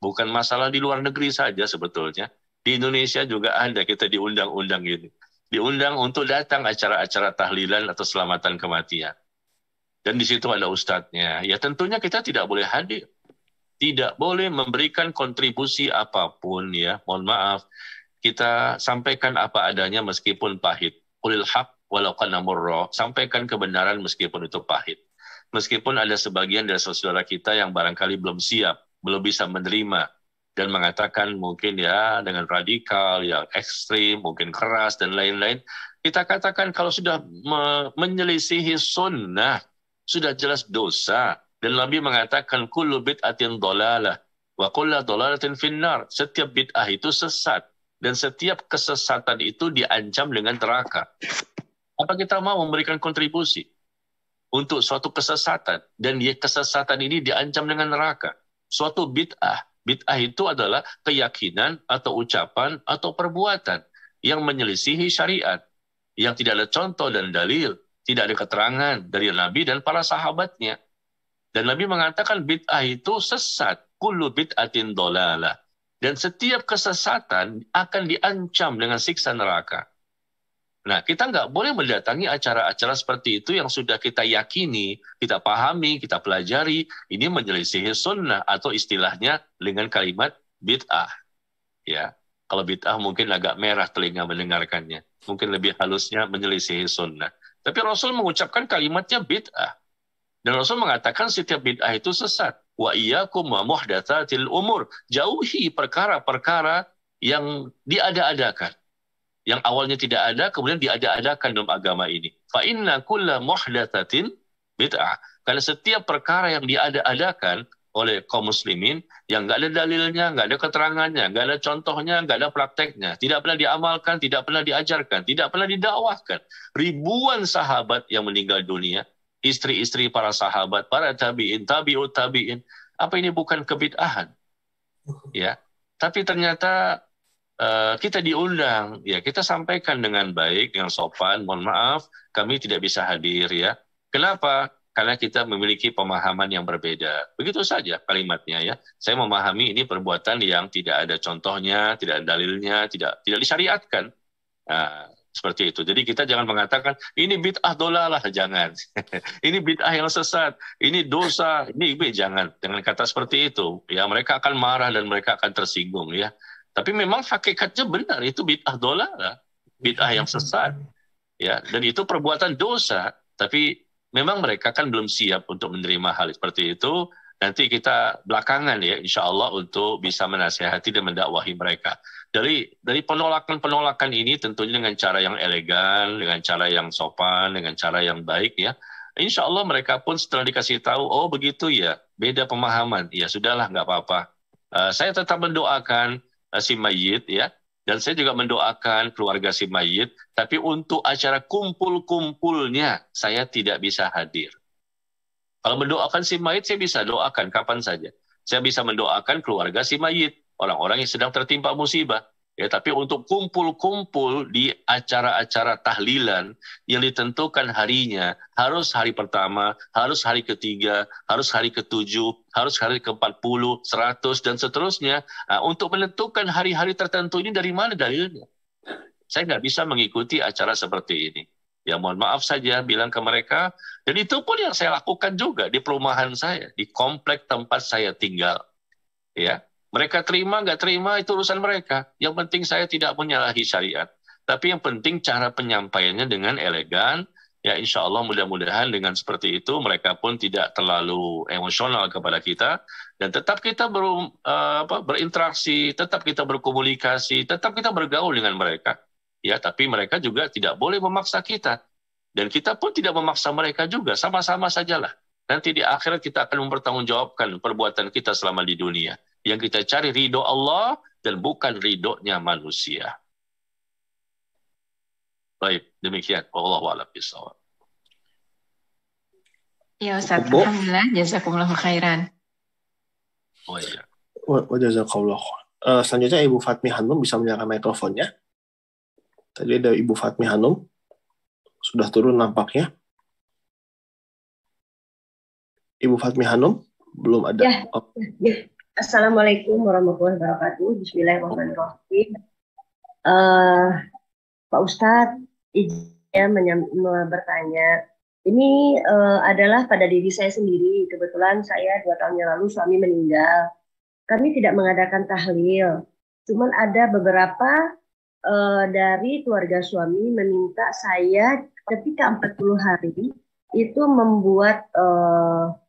bukan masalah di luar negeri saja sebetulnya. Di Indonesia juga ada kita diundang-undang ini. Diundang untuk datang acara-acara tahlilan atau selamatan kematian. Dan di situ ada ustadznya. Ya tentunya kita tidak boleh hadir. Tidak boleh memberikan kontribusi apapun ya. Mohon maaf. Kita sampaikan apa adanya meskipun pahit. Qulil haq walau kana murra. Sampaikan kebenaran meskipun itu pahit. Meskipun ada sebagian dari saudara kita yang barangkali belum siap, belum bisa menerima, dan mengatakan mungkin ya dengan radikal, yang ekstrim, mungkin keras, dan lain-lain. Kita katakan kalau sudah menyelisihi sunnah, sudah jelas dosa. Dan Nabi mengatakan, kullu bid'atin dhalalah, wa kullu dhalalatin finnar. Setiap bid'ah itu sesat. Dan setiap kesesatan itu diancam dengan neraka. Apa kita mau memberikan kontribusi untuk suatu kesesatan? Dan kesesatan ini diancam dengan neraka. Suatu bid'ah. Bid'ah itu adalah keyakinan atau ucapan atau perbuatan yang menyelisihi syariat, yang tidak ada contoh dan dalil, tidak ada keterangan dari Nabi dan para sahabatnya. Dan Nabi mengatakan bid'ah itu sesat, kullu bid'atin dhalalah. Dan setiap kesesatan akan diancam dengan siksa neraka. Nah, kita nggak boleh mendatangi acara-acara seperti itu yang sudah kita yakini, kita pahami, kita pelajari, ini menyelisihi sunnah atau istilahnya dengan kalimat bid'ah. Ya, kalau bid'ah mungkin agak merah telinga mendengarkannya, mungkin lebih halusnya menyelisihi sunnah. Tapi Rasul mengucapkan kalimatnya bid'ah, dan Rasul mengatakan setiap bid'ah itu sesat. Wa iyyakum wa muhdatsatil umur. Jauhi perkara-perkara yang diada-adakan. Yang awalnya tidak ada, kemudian diada-adakan dalam agama ini. Fa inna kulla muhdatsatin bid'ah. Karena setiap perkara yang diada-adakan, oleh kaum muslimin yang nggak ada dalilnya, nggak ada keterangannya, nggak ada contohnya, nggak ada prakteknya, tidak pernah diamalkan, tidak pernah diajarkan, tidak pernah didakwahkan. Ribuan sahabat yang meninggal dunia, istri-istri para sahabat, para tabi'in, tabi'ut tabi'in. Apa ini bukan kebid'ahan? Ya, tapi ternyata kita diundang, ya kita sampaikan dengan baik, dengan sopan. Mohon maaf, kami tidak bisa hadir ya. Kenapa? Karena kita memiliki pemahaman yang berbeda. Begitu saja kalimatnya ya. Saya memahami ini perbuatan yang tidak ada contohnya, tidak ada dalilnya, tidak disyariatkan. Nah, seperti itu. Jadi kita jangan mengatakan ini bid'ah dolalah, jangan. Ini bid'ah yang sesat, ini dosa, ini jangan. Dengan kata seperti itu, ya mereka akan marah dan mereka akan tersinggung ya. Tapi memang hakikatnya benar, itu bid'ah dolalah, bid'ah yang sesat. Ya, dan itu perbuatan dosa, tapi memang mereka kan belum siap untuk menerima hal seperti itu. Nanti kita belakangan ya, insya Allah untuk bisa menasihati dan mendakwahi mereka. Dari penolakan-penolakan ini tentunya dengan cara yang elegan, dengan cara yang sopan, dengan cara yang baik ya. Insya Allah mereka pun setelah dikasih tahu, oh begitu ya, beda pemahaman. Ya sudahlah, nggak apa-apa. Saya tetap mendoakan si mayit ya. Dan saya juga mendoakan keluarga si mayit, tapi untuk acara kumpul-kumpulnya saya tidak bisa hadir. Kalau mendoakan si mayit saya bisa doakan kapan saja. Saya bisa mendoakan keluarga si mayit, orang-orang yang sedang tertimpa musibah. Ya, tapi untuk kumpul-kumpul di acara-acara tahlilan yang ditentukan harinya, harus hari pertama, harus hari ketiga, harus hari ke-7, harus hari ke-40, 100, dan seterusnya. Nah, untuk menentukan hari-hari tertentu ini dari mana dalilnya? Saya nggak bisa mengikuti acara seperti ini. Ya mohon maaf saja bilang ke mereka, dan itu pun yang saya lakukan juga di perumahan saya, di komplek tempat saya tinggal. Ya. Mereka terima, nggak terima, itu urusan mereka. Yang penting saya tidak menyalahi syariat. Tapi yang penting cara penyampaiannya dengan elegan. Ya insya Allah mudah-mudahan dengan seperti itu mereka pun tidak terlalu emosional kepada kita. Dan tetap kita berinteraksi, tetap kita berkomunikasi, tetap kita bergaul dengan mereka. Ya, tapi mereka juga tidak boleh memaksa kita. Dan kita pun tidak memaksa mereka juga. Sama-sama sajalah. Nanti di akhirat kita akan mempertanggungjawabkan perbuatan kita selama di dunia. Yang kita cari ridho Allah dan bukan ridhonya manusia. Baik, demikian. Wallahu a'lam bishawab. Ya Ustaz, alhamdulillah, jazakumullah khairan. Oh iya. Jazakallah. Selanjutnya Ibu Fatmi Hanum bisa menyalakan mikrofonnya. Tadi ada Ibu Fatmi Hanum. Sudah turun nampaknya. Ibu Fatmi Hanum belum ada. Ya, ya. Assalamualaikum warahmatullahi wabarakatuh. Bismillahirrahmanirrahim. Pak Ustadz, izin bertanya. Ini adalah pada diri saya sendiri. Kebetulan saya 2 tahun yang lalu suami meninggal. Kami tidak mengadakan tahlil. Cuman ada beberapa dari keluarga suami meminta saya ketika 40 hari itu membuat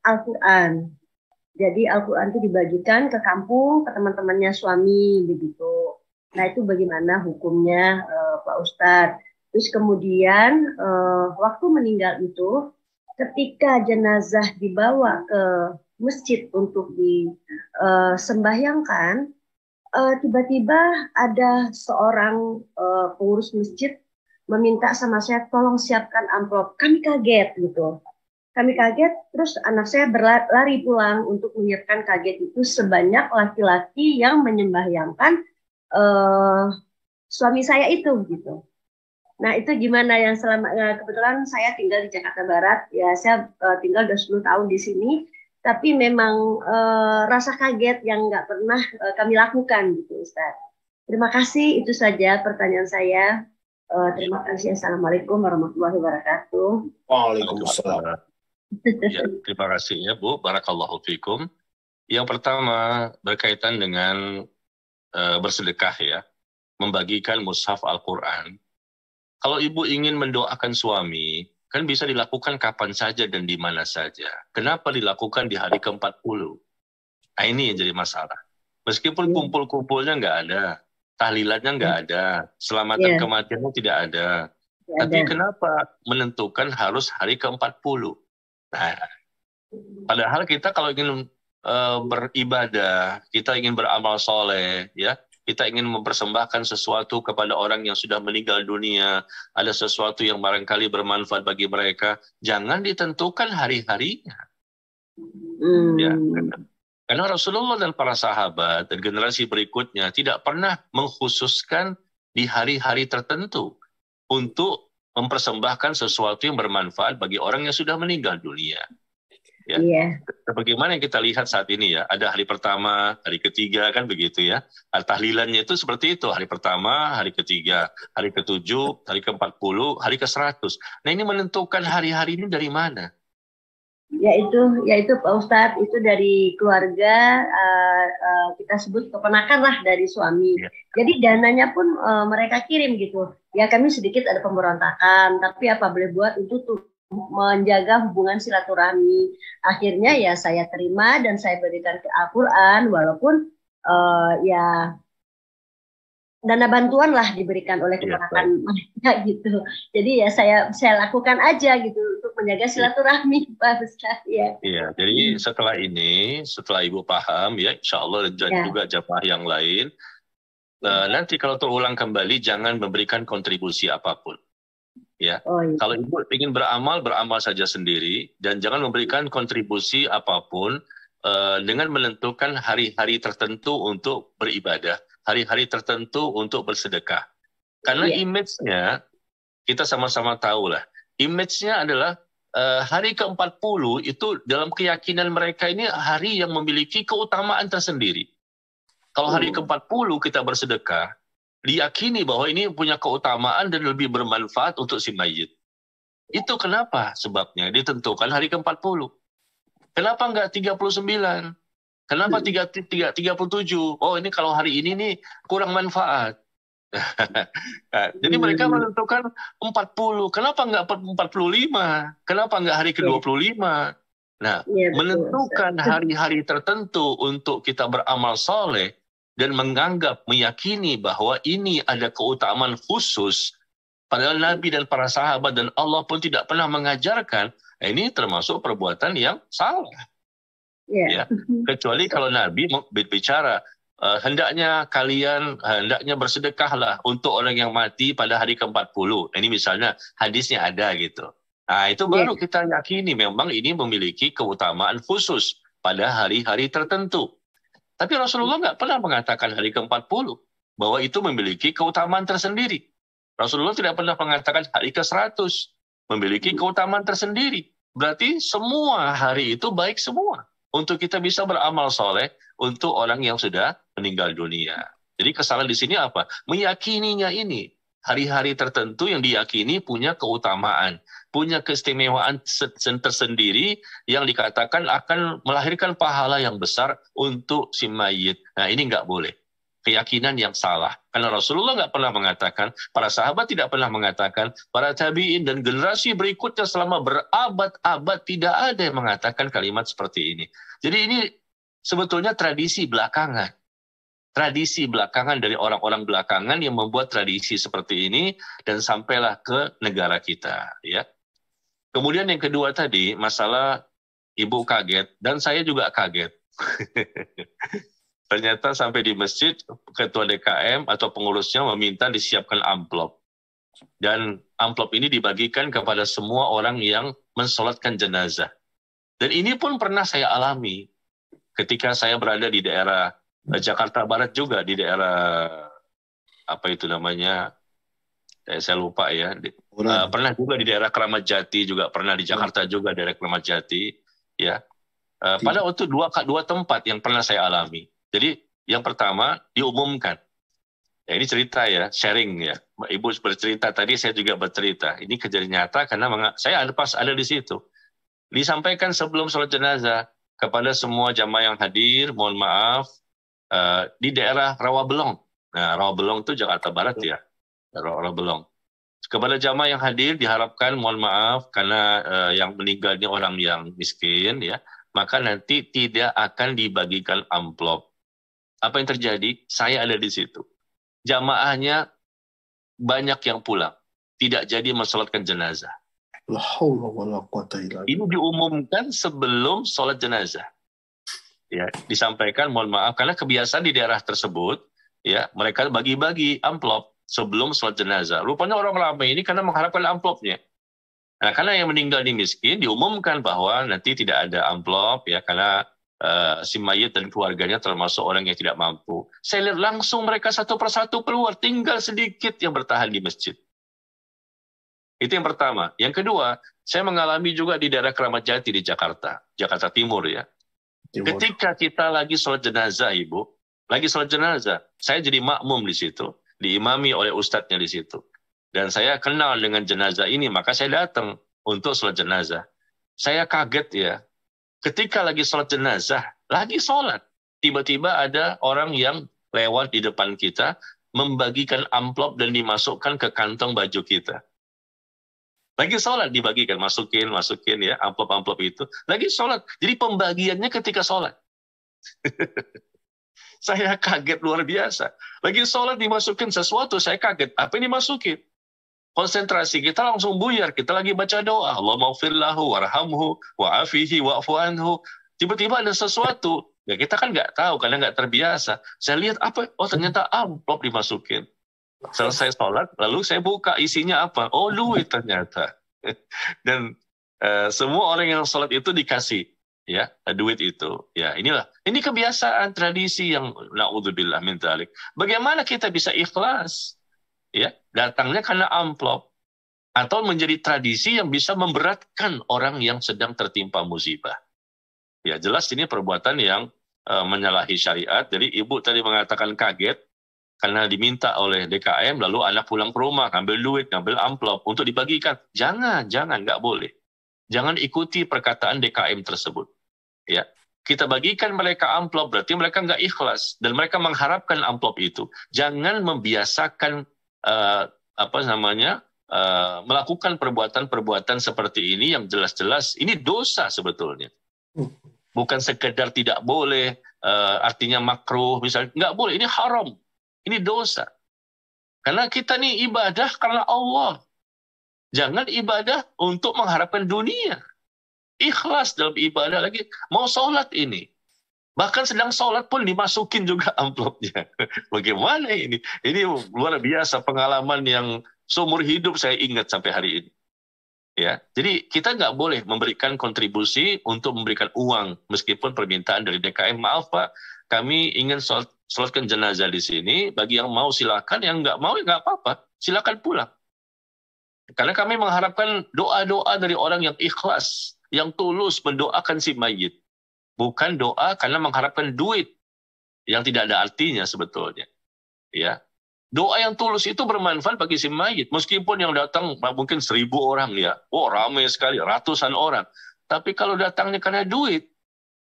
Al-Quran. Jadi Al-Quran itu dibagikan ke kampung, ke teman-temannya suami, begitu. Nah itu bagaimana hukumnya Pak Ustadz. Terus kemudian waktu meninggal itu, ketika jenazah dibawa ke masjid untuk disembahyangkan, tiba-tiba ada seorang pengurus masjid meminta sama saya, tolong siapkan amplop. Kami kaget gitu. Kami kaget, terus anak saya berlari pulang untuk menyiapkan kaget itu sebanyak laki-laki yang menyembahyangkan suami saya itu gitu. Nah itu gimana yang kebetulan saya tinggal di Jakarta Barat, ya saya tinggal udah 10 tahun di sini, tapi memang rasa kaget yang nggak pernah kami lakukan gitu Ustaz. Terima kasih, itu saja pertanyaan saya. Terima kasih. Assalamualaikum warahmatullahi wabarakatuh. Waalaikumsalam. Ya, terima kasih ya Bu, barakallahu fikum. Yang pertama berkaitan dengan bersedekah ya, membagikan mushaf Al-Quran. Kalau ibu ingin mendoakan suami, kan bisa dilakukan kapan saja dan di mana saja. Kenapa dilakukan di hari ke-40? Nah ini yang jadi masalah. Meskipun kumpul-kumpulnya nggak ada, tahlilannya nggak ada, selamatan kematiannya tidak ada. Tapi kenapa menentukan harus hari ke-40? Nah, padahal kita kalau ingin beribadah, kita ingin beramal soleh, ya, kita ingin mempersembahkan sesuatu kepada orang yang sudah meninggal dunia, ada sesuatu yang barangkali bermanfaat bagi mereka, jangan ditentukan hari-harinya. Ya, karena Rasulullah dan para sahabat dan generasi berikutnya tidak pernah mengkhususkan di hari-hari tertentu untuk mempersembahkan sesuatu yang bermanfaat bagi orang yang sudah meninggal dunia. Ya. Bagaimana yang kita lihat saat ini ya, ada hari pertama, hari ketiga, kan begitu ya. Tahlilannya itu seperti itu, hari pertama, hari ketiga, hari ke-7, hari ke-40, hari ke-100. Nah, ini menentukan hari-hari ini dari mana? Yaitu Pak Ustadz, itu dari keluarga, kita sebut keponakan lah dari suami. Ya. Jadi dananya pun mereka kirim gitu. Ya kami sedikit ada pemberontakan, tapi apa boleh buat untuk menjaga hubungan silaturahmi. Akhirnya ya saya terima dan saya berikan ke Al-Quran, walaupun ya dana bantuan lah diberikan oleh keponakan mereka gitu. Jadi ya saya lakukan aja gitu untuk menjaga silaturahmi, Pak Ustaz. Ya. Iya, jadi setelah ini, setelah Ibu paham ya, insya Allah dan juga jamaah yang lain, nanti kalau terulang kembali jangan memberikan kontribusi apapun. Ya, kalau Ibu ingin beramal saja sendiri dan jangan memberikan kontribusi apapun dengan menentukan hari-hari tertentu untuk beribadah, hari-hari tertentu untuk bersedekah. Karena image-nya kita sama-sama tahu lah, image-nya adalah hari ke-40 itu dalam keyakinan mereka ini hari yang memiliki keutamaan tersendiri. Kalau hari ke-40 kita bersedekah, diyakini bahwa ini punya keutamaan dan lebih bermanfaat untuk si mayit. Itu kenapa sebabnya ditentukan hari ke-40. Kenapa enggak 39? Kenapa 37? Oh, ini kalau hari ini nih kurang manfaat. Jadi mereka menentukan 40. Kenapa enggak 45? Kenapa enggak hari ke-25? Nah, menentukan hari-hari tertentu untuk kita beramal soleh dan menganggap, meyakini bahwa ini ada keutamaan khusus, padahal Nabi dan para sahabat dan Allah pun tidak pernah mengajarkan, ini termasuk perbuatan yang salah. Ya. Kecuali kalau Nabi berbicara, hendaknya bersedekahlah untuk orang yang mati pada hari ke-40. Ini misalnya hadisnya ada gitu. Nah, itu baru kita yakini memang ini memiliki keutamaan khusus pada hari-hari tertentu. Tapi Rasulullah nggak pernah mengatakan hari ke-40 bahwa itu memiliki keutamaan tersendiri. Rasulullah tidak pernah mengatakan hari ke-100 memiliki keutamaan tersendiri. Berarti semua hari itu baik semua untuk kita bisa beramal soleh untuk orang yang sudah meninggal dunia. Jadi kesalahan di sini apa? Meyakininya ini. Hari-hari tertentu yang diyakini punya keutamaan, punya keistimewaan tersendiri yang dikatakan akan melahirkan pahala yang besar untuk si mayit. Nah, ini nggak boleh. Keyakinan yang salah. Karena Rasulullah nggak pernah mengatakan, para sahabat tidak pernah mengatakan, para tabi'in dan generasi berikutnya selama berabad-abad tidak ada yang mengatakan kalimat seperti ini. Jadi ini sebetulnya tradisi belakangan. Tradisi belakangan dari orang-orang belakangan yang membuat tradisi seperti ini dan sampailah ke negara kita, ya. Kemudian yang kedua tadi masalah Ibu kaget dan saya juga kaget. Ternyata sampai di masjid ketua DKM atau pengurusnya meminta disiapkan amplop dan amplop ini dibagikan kepada semua orang yang mensolatkan jenazah. Dan ini pun pernah saya alami ketika saya berada di daerah Jakarta Barat juga, di daerah apa itu namanya, saya lupa ya. Pernah juga di daerah Kramat Jati juga, pernah di Jakarta juga daerah Kramat Jati, ya. Pada waktu dua tempat yang pernah saya alami. Jadi yang pertama diumumkan. Ya, ini cerita ya, sharing ya. Ibu bercerita tadi, saya juga bercerita. Ini kejadian nyata karena saya pas ada di situ. Disampaikan sebelum sholat jenazah kepada semua jamaah yang hadir, mohon maaf. Di daerah Rawabelong. Nah, Rawabelong itu Jakarta Barat ya. Rawabelong. Kepada jamaah yang hadir diharapkan mohon maaf karena yang meninggal ini orang yang miskin ya, maka nanti tidak akan dibagikan amplop. Apa yang terjadi? Saya ada di situ. Jamaahnya banyak yang pulang, tidak jadi mensolatkan jenazah. Ini diumumkan sebelum sholat jenazah. ya disampaikan mohon maaf karena kebiasaan di daerah tersebut ya mereka bagi-bagi amplop sebelum sholat jenazah. Rupanya orang ramai ini karena mengharapkan amplopnya. Nah, karena yang meninggal ini miskin, diumumkan bahwa nanti tidak ada amplop ya karena si mayit dan keluarganya termasuk orang yang tidak mampu. Saya lihat langsung mereka satu persatu keluar, tinggal sedikit yang bertahan di masjid. Itu yang pertama. Yang kedua, saya mengalami juga di daerah Keramat Jati di Jakarta, Jakarta Timur ya. Ketika kita lagi sholat jenazah, Ibu, lagi sholat jenazah, saya jadi makmum di situ, diimami oleh ustadznya di situ. Dan saya kenal dengan jenazah ini, maka saya datang untuk sholat jenazah. Saya kaget ya, ketika lagi sholat jenazah, lagi sholat, tiba-tiba ada orang yang lewat di depan kita, membagikan amplop dan dimasukkan ke kantong baju kita. Lagi sholat dibagikan, masukin ya, amplop-amplop itu. Lagi sholat, jadi pembagiannya ketika sholat. Saya kaget luar biasa. Lagi sholat dimasukin sesuatu, saya kaget. Apa yang dimasukin? Konsentrasi kita langsung buyar. Kita lagi baca doa. Allahumma ighfir lahu warhamhu wa'afihi wa'fu anhu. Tiba-tiba ada sesuatu. Ya kita kan nggak tahu karena nggak terbiasa. Saya lihat apa? Oh ternyata amplop dimasukin. Selesai sholat, lalu saya buka isinya apa? Oh duit ternyata. Dan semua orang yang sholat itu dikasih ya duit itu. Ya inilah. Ini kebiasaan tradisi yang na'udzubillah min dzalik. Bagaimana kita bisa ikhlas? Ya, datangnya karena amplop atau menjadi tradisi yang bisa memberatkan orang yang sedang tertimpa musibah. Ya, jelas ini perbuatan yang menyalahi syariat. Jadi ibu tadi mengatakan kaget karena diminta oleh DKM lalu anak pulang ke rumah ngambil duit, ngambil amplop untuk dibagikan. Jangan, nggak boleh. Jangan ikuti perkataan DKM tersebut. Ya, kita bagikan mereka amplop berarti mereka nggak ikhlas dan mereka mengharapkan amplop itu. Jangan membiasakan melakukan perbuatan-perbuatan seperti ini yang jelas-jelas ini dosa sebetulnya. Bukan sekedar tidak boleh, artinya makruh, misalnya nggak boleh, ini haram, ini dosa. Karena kita nih ibadah karena Allah. Jangan ibadah untuk mengharapkan dunia. Ikhlas dalam ibadah lagi, mau sholat ini. Bahkan sedang sholat pun dimasukin juga amplopnya. Bagaimana ini? Ini luar biasa pengalaman yang seumur hidup saya ingat sampai hari ini. Ya, jadi kita nggak boleh memberikan kontribusi untuk memberikan uang meskipun permintaan dari DKM. Maaf Pak, kami ingin sholatkan jenazah di sini. Bagi yang mau silakan, yang nggak mau ya nggak apa-apa. Silakan pulang. Karena kami mengharapkan doa-doa dari orang yang ikhlas, yang tulus mendoakan si mayit. Bukan doa karena mengharapkan duit yang tidak ada artinya sebetulnya. Ya, doa yang tulus itu bermanfaat bagi si mayit. Meskipun yang datang mungkin 1.000 orang ya, ramai sekali, ratusan orang. Tapi kalau datangnya karena duit,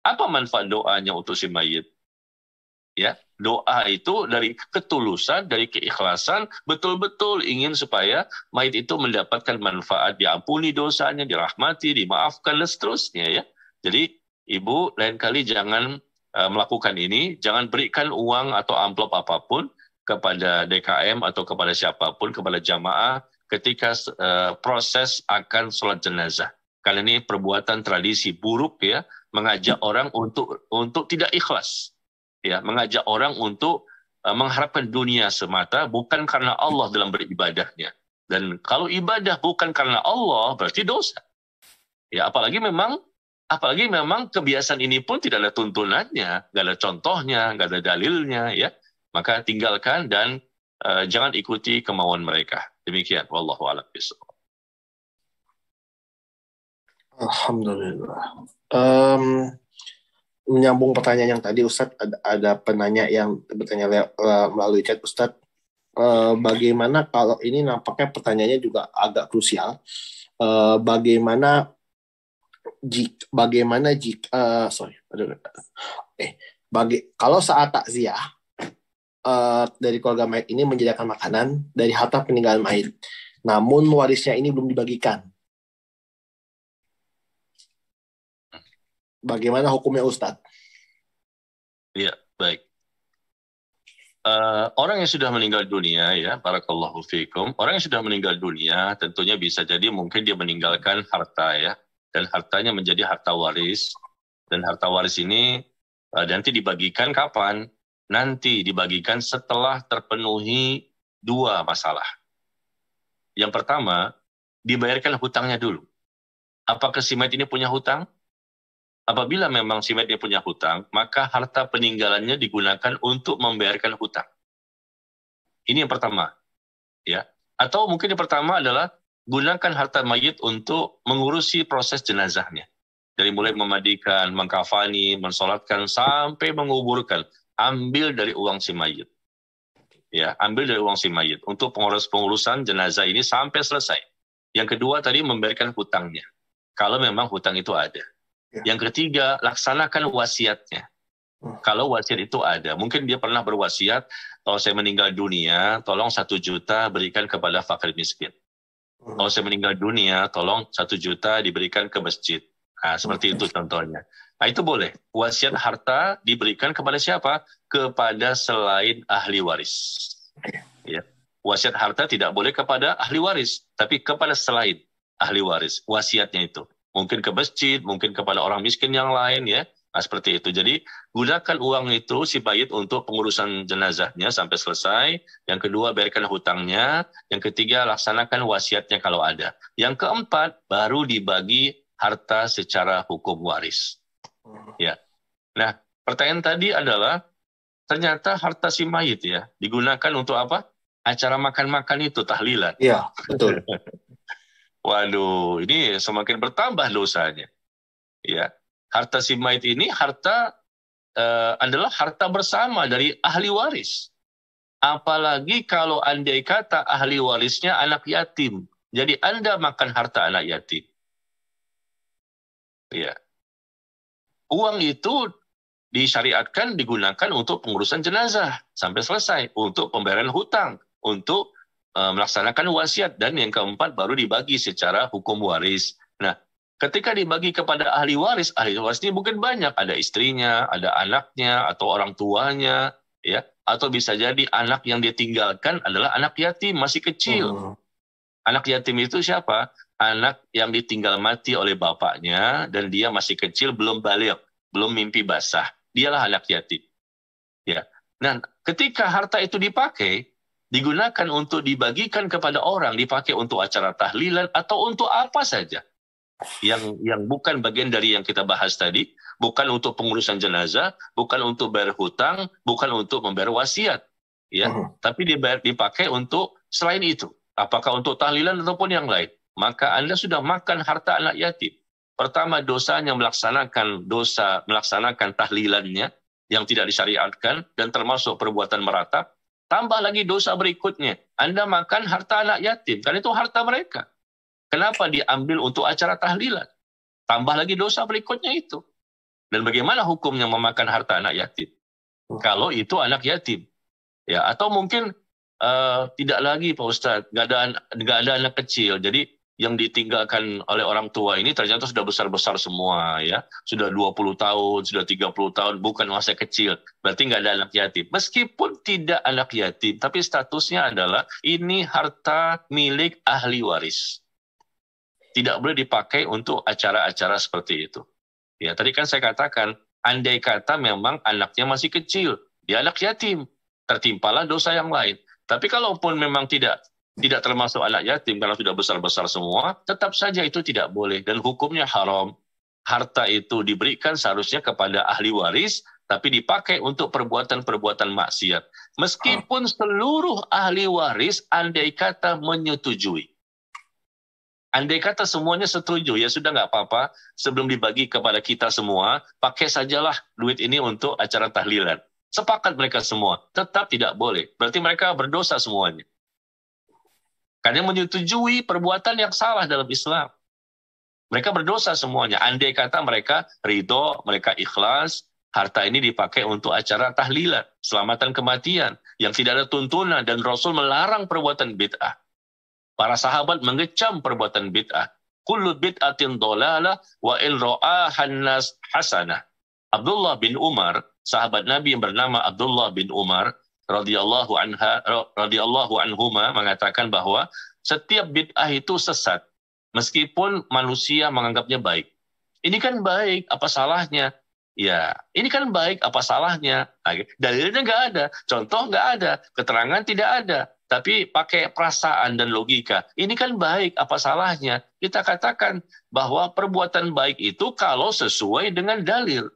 apa manfaat doanya untuk si mayit? Ya, doa itu dari ketulusan, dari keikhlasan, betul-betul ingin supaya mayit itu mendapatkan manfaat, diampuni dosanya, dirahmati, dimaafkan dan seterusnya ya. Jadi Ibu, lain kali jangan melakukan ini, jangan berikan uang atau amplop apapun kepada DKM atau kepada siapapun, kepada jamaah ketika proses akan sholat jenazah. Karena ini perbuatan tradisi buruk ya, mengajak orang untuk tidak ikhlas. Ya, mengajak orang untuk mengharapkan dunia semata, bukan karena Allah dalam beribadahnya. Dan kalau ibadah bukan karena Allah, berarti dosa. Ya, apalagi memang kebiasaan ini pun tidak ada tuntunannya, nggak ada contohnya, nggak ada dalilnya, ya. Maka tinggalkan dan jangan ikuti kemauan mereka. Demikian, wallahu a'lam bishawab. Alhamdulillah. Menyambung pertanyaan yang tadi, Ustadz, ada penanya yang bertanya melalui chat, Ustadz. Bagaimana kalau ini nampaknya pertanyaannya juga agak krusial. Kalau saat takziah dari keluarga mayit ini menyediakan makanan dari harta peninggalan mayit, namun warisnya ini belum dibagikan, bagaimana hukumnya Ustadz? Iya, baik. Orang yang sudah meninggal dunia ya, barakallahu fikum, orang yang sudah meninggal dunia tentunya bisa jadi mungkin dia meninggalkan harta ya, dan hartanya menjadi harta waris, dan harta waris ini Nanti dibagikan kapan? Nanti dibagikan setelah terpenuhi 2 masalah. Yang pertama, dibayarkan hutangnya dulu. Apakah si mayit ini punya hutang? Apabila memang si mayit ini punya hutang, maka harta peninggalannya digunakan untuk membayarkan hutang. Ini yang pertama. Ya. Atau mungkin yang pertama adalah gunakan harta mayit untuk mengurusi proses jenazahnya. Dari mulai memandikan, mengkafani, mensolatkan, sampai menguburkan. Ambil dari uang si mayit. Ya, ambil dari uang si mayit untuk pengurusan jenazah ini sampai selesai. Yang kedua tadi membayarkan hutangnya. Kalau memang hutang itu ada. Yang ketiga, laksanakan wasiatnya. Kalau wasiat itu ada, mungkin dia pernah berwasiat, kalau saya meninggal dunia, tolong 1 juta berikan kepada fakir miskin. Kalau saya meninggal dunia, tolong 1 juta diberikan ke masjid. Nah, seperti itu contohnya. Nah, itu boleh. Wasiat harta diberikan kepada siapa? Kepada selain ahli waris. Ya. Wasiat harta tidak boleh kepada ahli waris, tapi kepada selain ahli waris. Wasiatnya itu. Mungkin ke masjid, mungkin kepada orang miskin yang lain, ya. Nah, seperti itu. Jadi, gunakan uang itu si mayit untuk pengurusan jenazahnya sampai selesai. Yang kedua, bayarkan hutangnya. Yang ketiga, laksanakan wasiatnya kalau ada. Yang keempat, baru dibagi harta secara hukum waris. Ya. Nah, pertanyaan tadi adalah, ternyata harta si mayit ya, digunakan untuk apa? Acara makan-makan itu, tahlilan. Iya, betul. Waduh, ini semakin bertambah dosanya. Ya, harta si mayit ini adalah harta bersama dari ahli waris. Apalagi kalau andai kata ahli warisnya anak yatim. Jadi Anda makan harta anak yatim. Ya. Uang itu disyariatkan digunakan untuk pengurusan jenazah sampai selesai, untuk pembayaran hutang, untuk melaksanakan wasiat, dan yang keempat baru dibagi secara hukum waris. Nah, ketika dibagi kepada ahli waris ini mungkin banyak, ada istrinya, ada anaknya, atau orang tuanya, ya, atau bisa jadi anak yang dia tinggalkan adalah anak yatim, masih kecil. Anak yatim itu siapa? Anak yang ditinggal mati oleh bapaknya dan dia masih kecil, belum baligh, belum mimpi basah. Dialah anak yatim. Ya. Nah, ketika harta itu dipakai, digunakan untuk dibagikan kepada orang, dipakai untuk acara tahlilan atau untuk apa saja yang bukan bagian dari yang kita bahas tadi, bukan untuk pengurusan jenazah, bukan untuk bayar hutang, bukan untuk membayar wasiat, ya, tapi dipakai untuk selain itu, apakah untuk tahlilan ataupun yang lain, maka Anda sudah makan harta anak yatim. Pertama, dosanya melaksanakan tahlilannya yang tidak disyariatkan dan termasuk perbuatan meratap. Tambah lagi dosa berikutnya, Anda makan harta anak yatim, kan itu harta mereka. Kenapa diambil untuk acara tahlilan? Tambah lagi dosa berikutnya itu. Dan bagaimana hukumnya memakan harta anak yatim? Kalau itu anak yatim, ya, atau mungkin tidak lagi Pak Ustadz, nggak ada anak kecil. Jadi yang ditinggalkan oleh orang tua ini ternyata sudah besar-besar semua, ya. Sudah 20 tahun, sudah 30 tahun, bukan masa kecil. Berarti nggak ada anak yatim. Meskipun tidak anak yatim, tapi statusnya adalah ini harta milik ahli waris. Tidak boleh dipakai untuk acara-acara seperti itu. Ya, tadi kan saya katakan, andai kata memang anaknya masih kecil, dia anak yatim, tertimpalah dosa yang lain. Tapi kalaupun memang tidak termasuk anak yatim karena sudah besar-besar semua, tetap saja itu tidak boleh dan hukumnya haram. Harta itu diberikan seharusnya kepada ahli waris, tapi dipakai untuk perbuatan-perbuatan maksiat. Meskipun seluruh ahli waris andai kata menyetujui. Andai kata semuanya setuju, ya sudah nggak apa-apa, sebelum dibagi kepada kita semua, pakai sajalah duit ini untuk acara tahlilan. Sepakat mereka semua, tetap tidak boleh. Berarti mereka berdosa semuanya. Karena menyetujui perbuatan yang salah dalam Islam. Mereka berdosa semuanya. Andai kata mereka ridho, mereka ikhlas, harta ini dipakai untuk acara tahlilan, selamatan kematian, yang tidak ada tuntunan, dan Rasul melarang perbuatan bid'ah. Para sahabat mengecam perbuatan bid'ah. Kullu bid'atin dhalalah wa in ra'ahan nas hasanah. Abdullah bin Umar, sahabat Nabi yang bernama Abdullah bin Umar radhiyallahu anhuma mengatakan bahwa setiap bid'ah itu sesat meskipun manusia menganggapnya baik. Ini kan baik, apa salahnya? Ya, ini kan baik, apa salahnya? Dalilnya nggak ada, contoh nggak ada, keterangan tidak ada. Tapi pakai perasaan dan logika. Ini kan baik, apa salahnya? Kita katakan bahwa perbuatan baik itu kalau sesuai dengan dalil.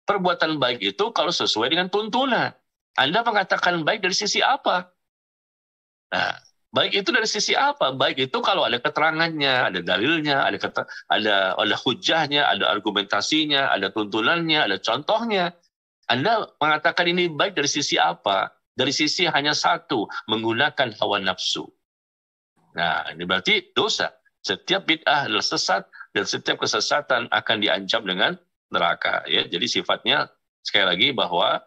Perbuatan baik itu kalau sesuai dengan tuntunan. Anda mengatakan baik dari sisi apa? Nah, baik itu dari sisi apa? Baik itu kalau ada keterangannya, ada dalilnya, ada hujahnya, ada argumentasinya, ada tuntunannya, ada contohnya. Anda mengatakan ini baik dari sisi apa? Dari sisi hanya satu, menggunakan hawa nafsu. Nah, ini berarti dosa. Setiap bid'ah adalah sesat dan setiap kesesatan akan diancam dengan neraka. Ya, jadi sifatnya sekali lagi bahwa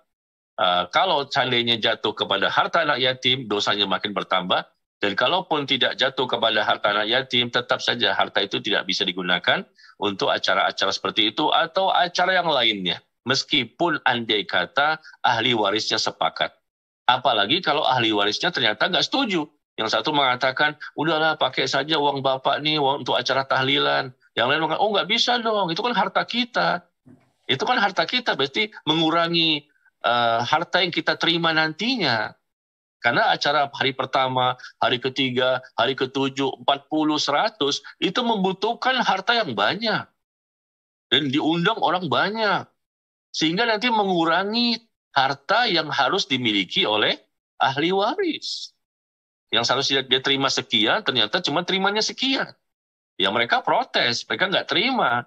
kalau seandainya jatuh kepada harta anak yatim, dosanya makin bertambah. Dan kalaupun tidak jatuh kepada harta anak yatim, tetap saja harta itu tidak bisa digunakan untuk acara-acara seperti itu atau acara yang lainnya. Meskipun andai kata ahli warisnya sepakat. Apalagi kalau ahli warisnya ternyata nggak setuju. Yang satu mengatakan, udahlah pakai saja uang bapak nih untuk acara tahlilan. Yang lain mengatakan, oh nggak bisa dong, itu kan harta kita. Itu kan harta kita, berarti mengurangi harta yang kita terima nantinya. Karena acara hari pertama, hari ketiga, hari ke-7, 40, 100, itu membutuhkan harta yang banyak. Dan diundang orang banyak. Sehingga nanti mengurangi harta yang harus dimiliki oleh ahli waris. Yang seharusnya dia terima sekian, ternyata cuma terimanya sekian. Ya mereka protes, mereka nggak terima.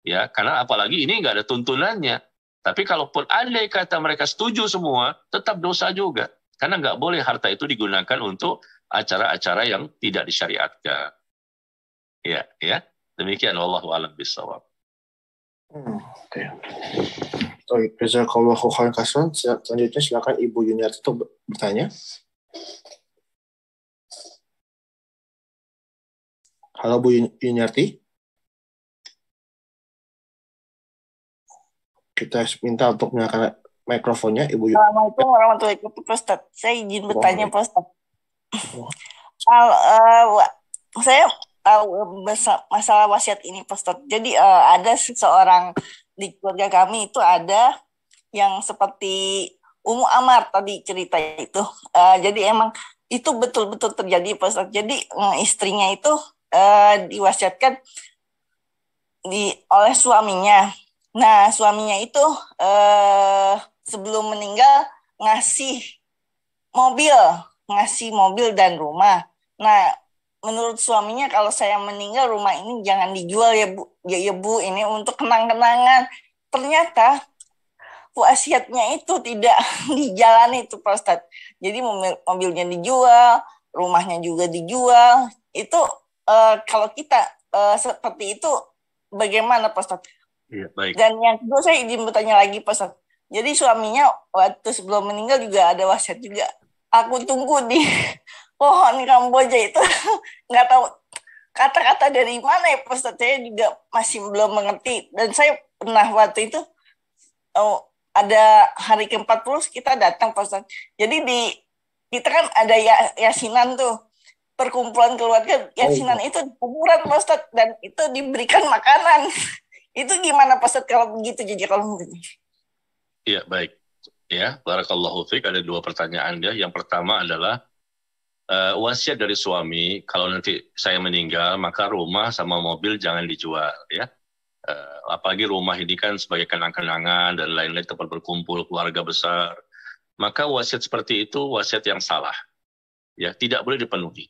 Ya, karena apalagi ini nggak ada tuntunannya. Tapi kalaupun andai kata mereka setuju semua, tetap dosa juga. Karena nggak boleh harta itu digunakan untuk acara-acara yang tidak disyariatkan. Ya. Demikian wallahu a'lam bishawab. Oke. Jazakallahu khairan katsiran. Selanjutnya silakan Ibu Yuniarti untuk bertanya. Halo Bu Yuniarti. Kita minta untuk menyalakan mikrofonnya Ibu Yuniarti. Assalamualaikum warahmatullahi wabarakatuh, Pak Ustadz. Saya izin bertanya, Pak Ustadz. Saya tahu masalah wasiat ini, Pak Ustadz. Jadi ada seseorang di keluarga kami itu ada yang seperti Ummu Amar tadi cerita itu. Jadi emang itu betul-betul terjadi, Pak Ustadz. Jadi istrinya itu diwasiatkan oleh suaminya. Nah, suaminya itu sebelum meninggal ngasih mobil dan rumah. Nah, menurut suaminya kalau saya meninggal rumah ini jangan dijual ya Bu. Ya Bu, ini untuk kenang-kenangan. Ternyata wasiatnya itu tidak dijalani itu Pak Ustadz. Jadi mobilnya dijual, rumahnya juga dijual. Itu kalau kita seperti itu bagaimana Pak Ustadz? Ya, baik. Dan yang kedua saya izin bertanya lagi Pak Ustadz. Jadi suaminya waktu sebelum meninggal juga ada wasiat juga. Aku tunggu di pohon Kamboja itu nggak tahu kata-kata dari mana ya Pak Ustadz. Saya juga masih belum mengerti. Dan saya pernah waktu itu ada hari ke-40 kita datang Pak Ustadz. Jadi kita kan ada yasinan tuh. Perkumpulan keluarga yasinan itu di kuburan Pak Ustadz. Dan itu diberikan makanan. Itu gimana Pak Ustadz kalau begitu jadi kalau begitu? Ya, baik. Ya, barakallahu fiik. Ada dua pertanyaan ya. Yang pertama adalah wasiat dari suami, kalau nanti saya meninggal, maka rumah sama mobil jangan dijual ya. Apalagi rumah ini kan sebagai kenang-kenangan dan lain-lain tempat berkumpul keluarga besar. Maka wasiat seperti itu wasiat yang salah. Ya, tidak boleh dipenuhi.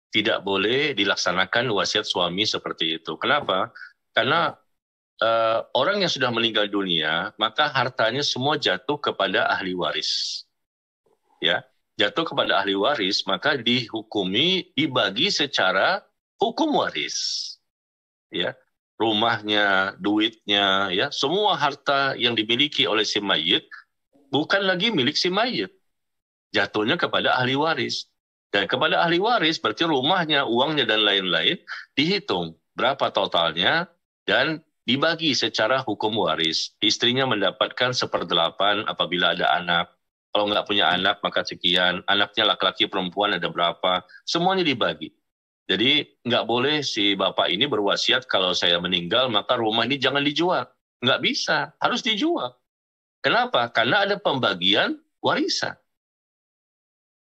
Tidak boleh dilaksanakan wasiat suami seperti itu. Kenapa? Karena orang yang sudah meninggal dunia, maka hartanya semua jatuh kepada ahli waris. Ya, jatuh kepada ahli waris, maka dihukumi, dibagi secara hukum waris. Ya, rumahnya, duitnya, ya, semua harta yang dimiliki oleh si mayit bukan lagi milik si mayit. Jatuhnya kepada ahli waris. Dan kepada ahli waris berarti rumahnya, uangnya dan lain-lain dihitung berapa totalnya dan dibagi secara hukum waris. Istrinya mendapatkan 1/8 apabila ada anak. Kalau nggak punya anak, maka sekian. Anaknya laki-laki perempuan ada berapa. Semuanya dibagi. Jadi nggak boleh si bapak ini berwasiat kalau saya meninggal, maka rumah ini jangan dijual. Nggak bisa, harus dijual. Kenapa? Karena ada pembagian warisan.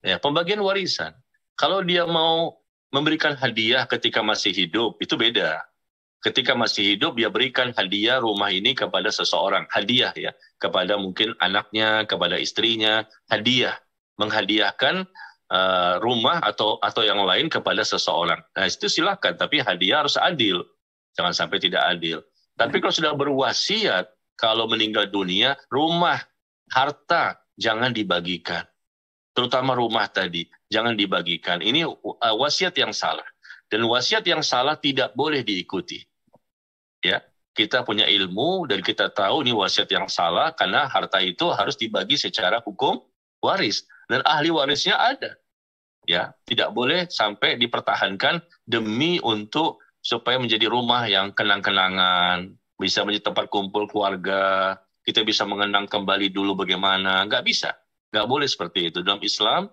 Ya, pembagian warisan. Kalau dia mau memberikan hadiah ketika masih hidup, itu beda. Ketika masih hidup, dia berikan hadiah rumah ini kepada seseorang. Hadiah ya, kepada mungkin anaknya, kepada istrinya. Hadiah, menghadiahkan rumah atau yang lain kepada seseorang. Nah, itu silakan, tapi hadiah harus adil. Jangan sampai tidak adil. Tapi kalau sudah berwasiat, kalau meninggal dunia, rumah, harta, jangan dibagikan. Terutama rumah tadi, jangan dibagikan. Ini wasiat yang salah. Dan wasiat yang salah tidak boleh diikuti. Ya, kita punya ilmu dan kita tahu ini wasiat yang salah karena harta itu harus dibagi secara hukum waris dan ahli warisnya ada. Ya, tidak boleh sampai dipertahankan demi untuk supaya menjadi rumah yang kenang-kenangan, bisa menjadi tempat kumpul keluarga, kita bisa mengenang kembali dulu bagaimana. Nggak bisa. Nggak boleh seperti itu. Dalam Islam,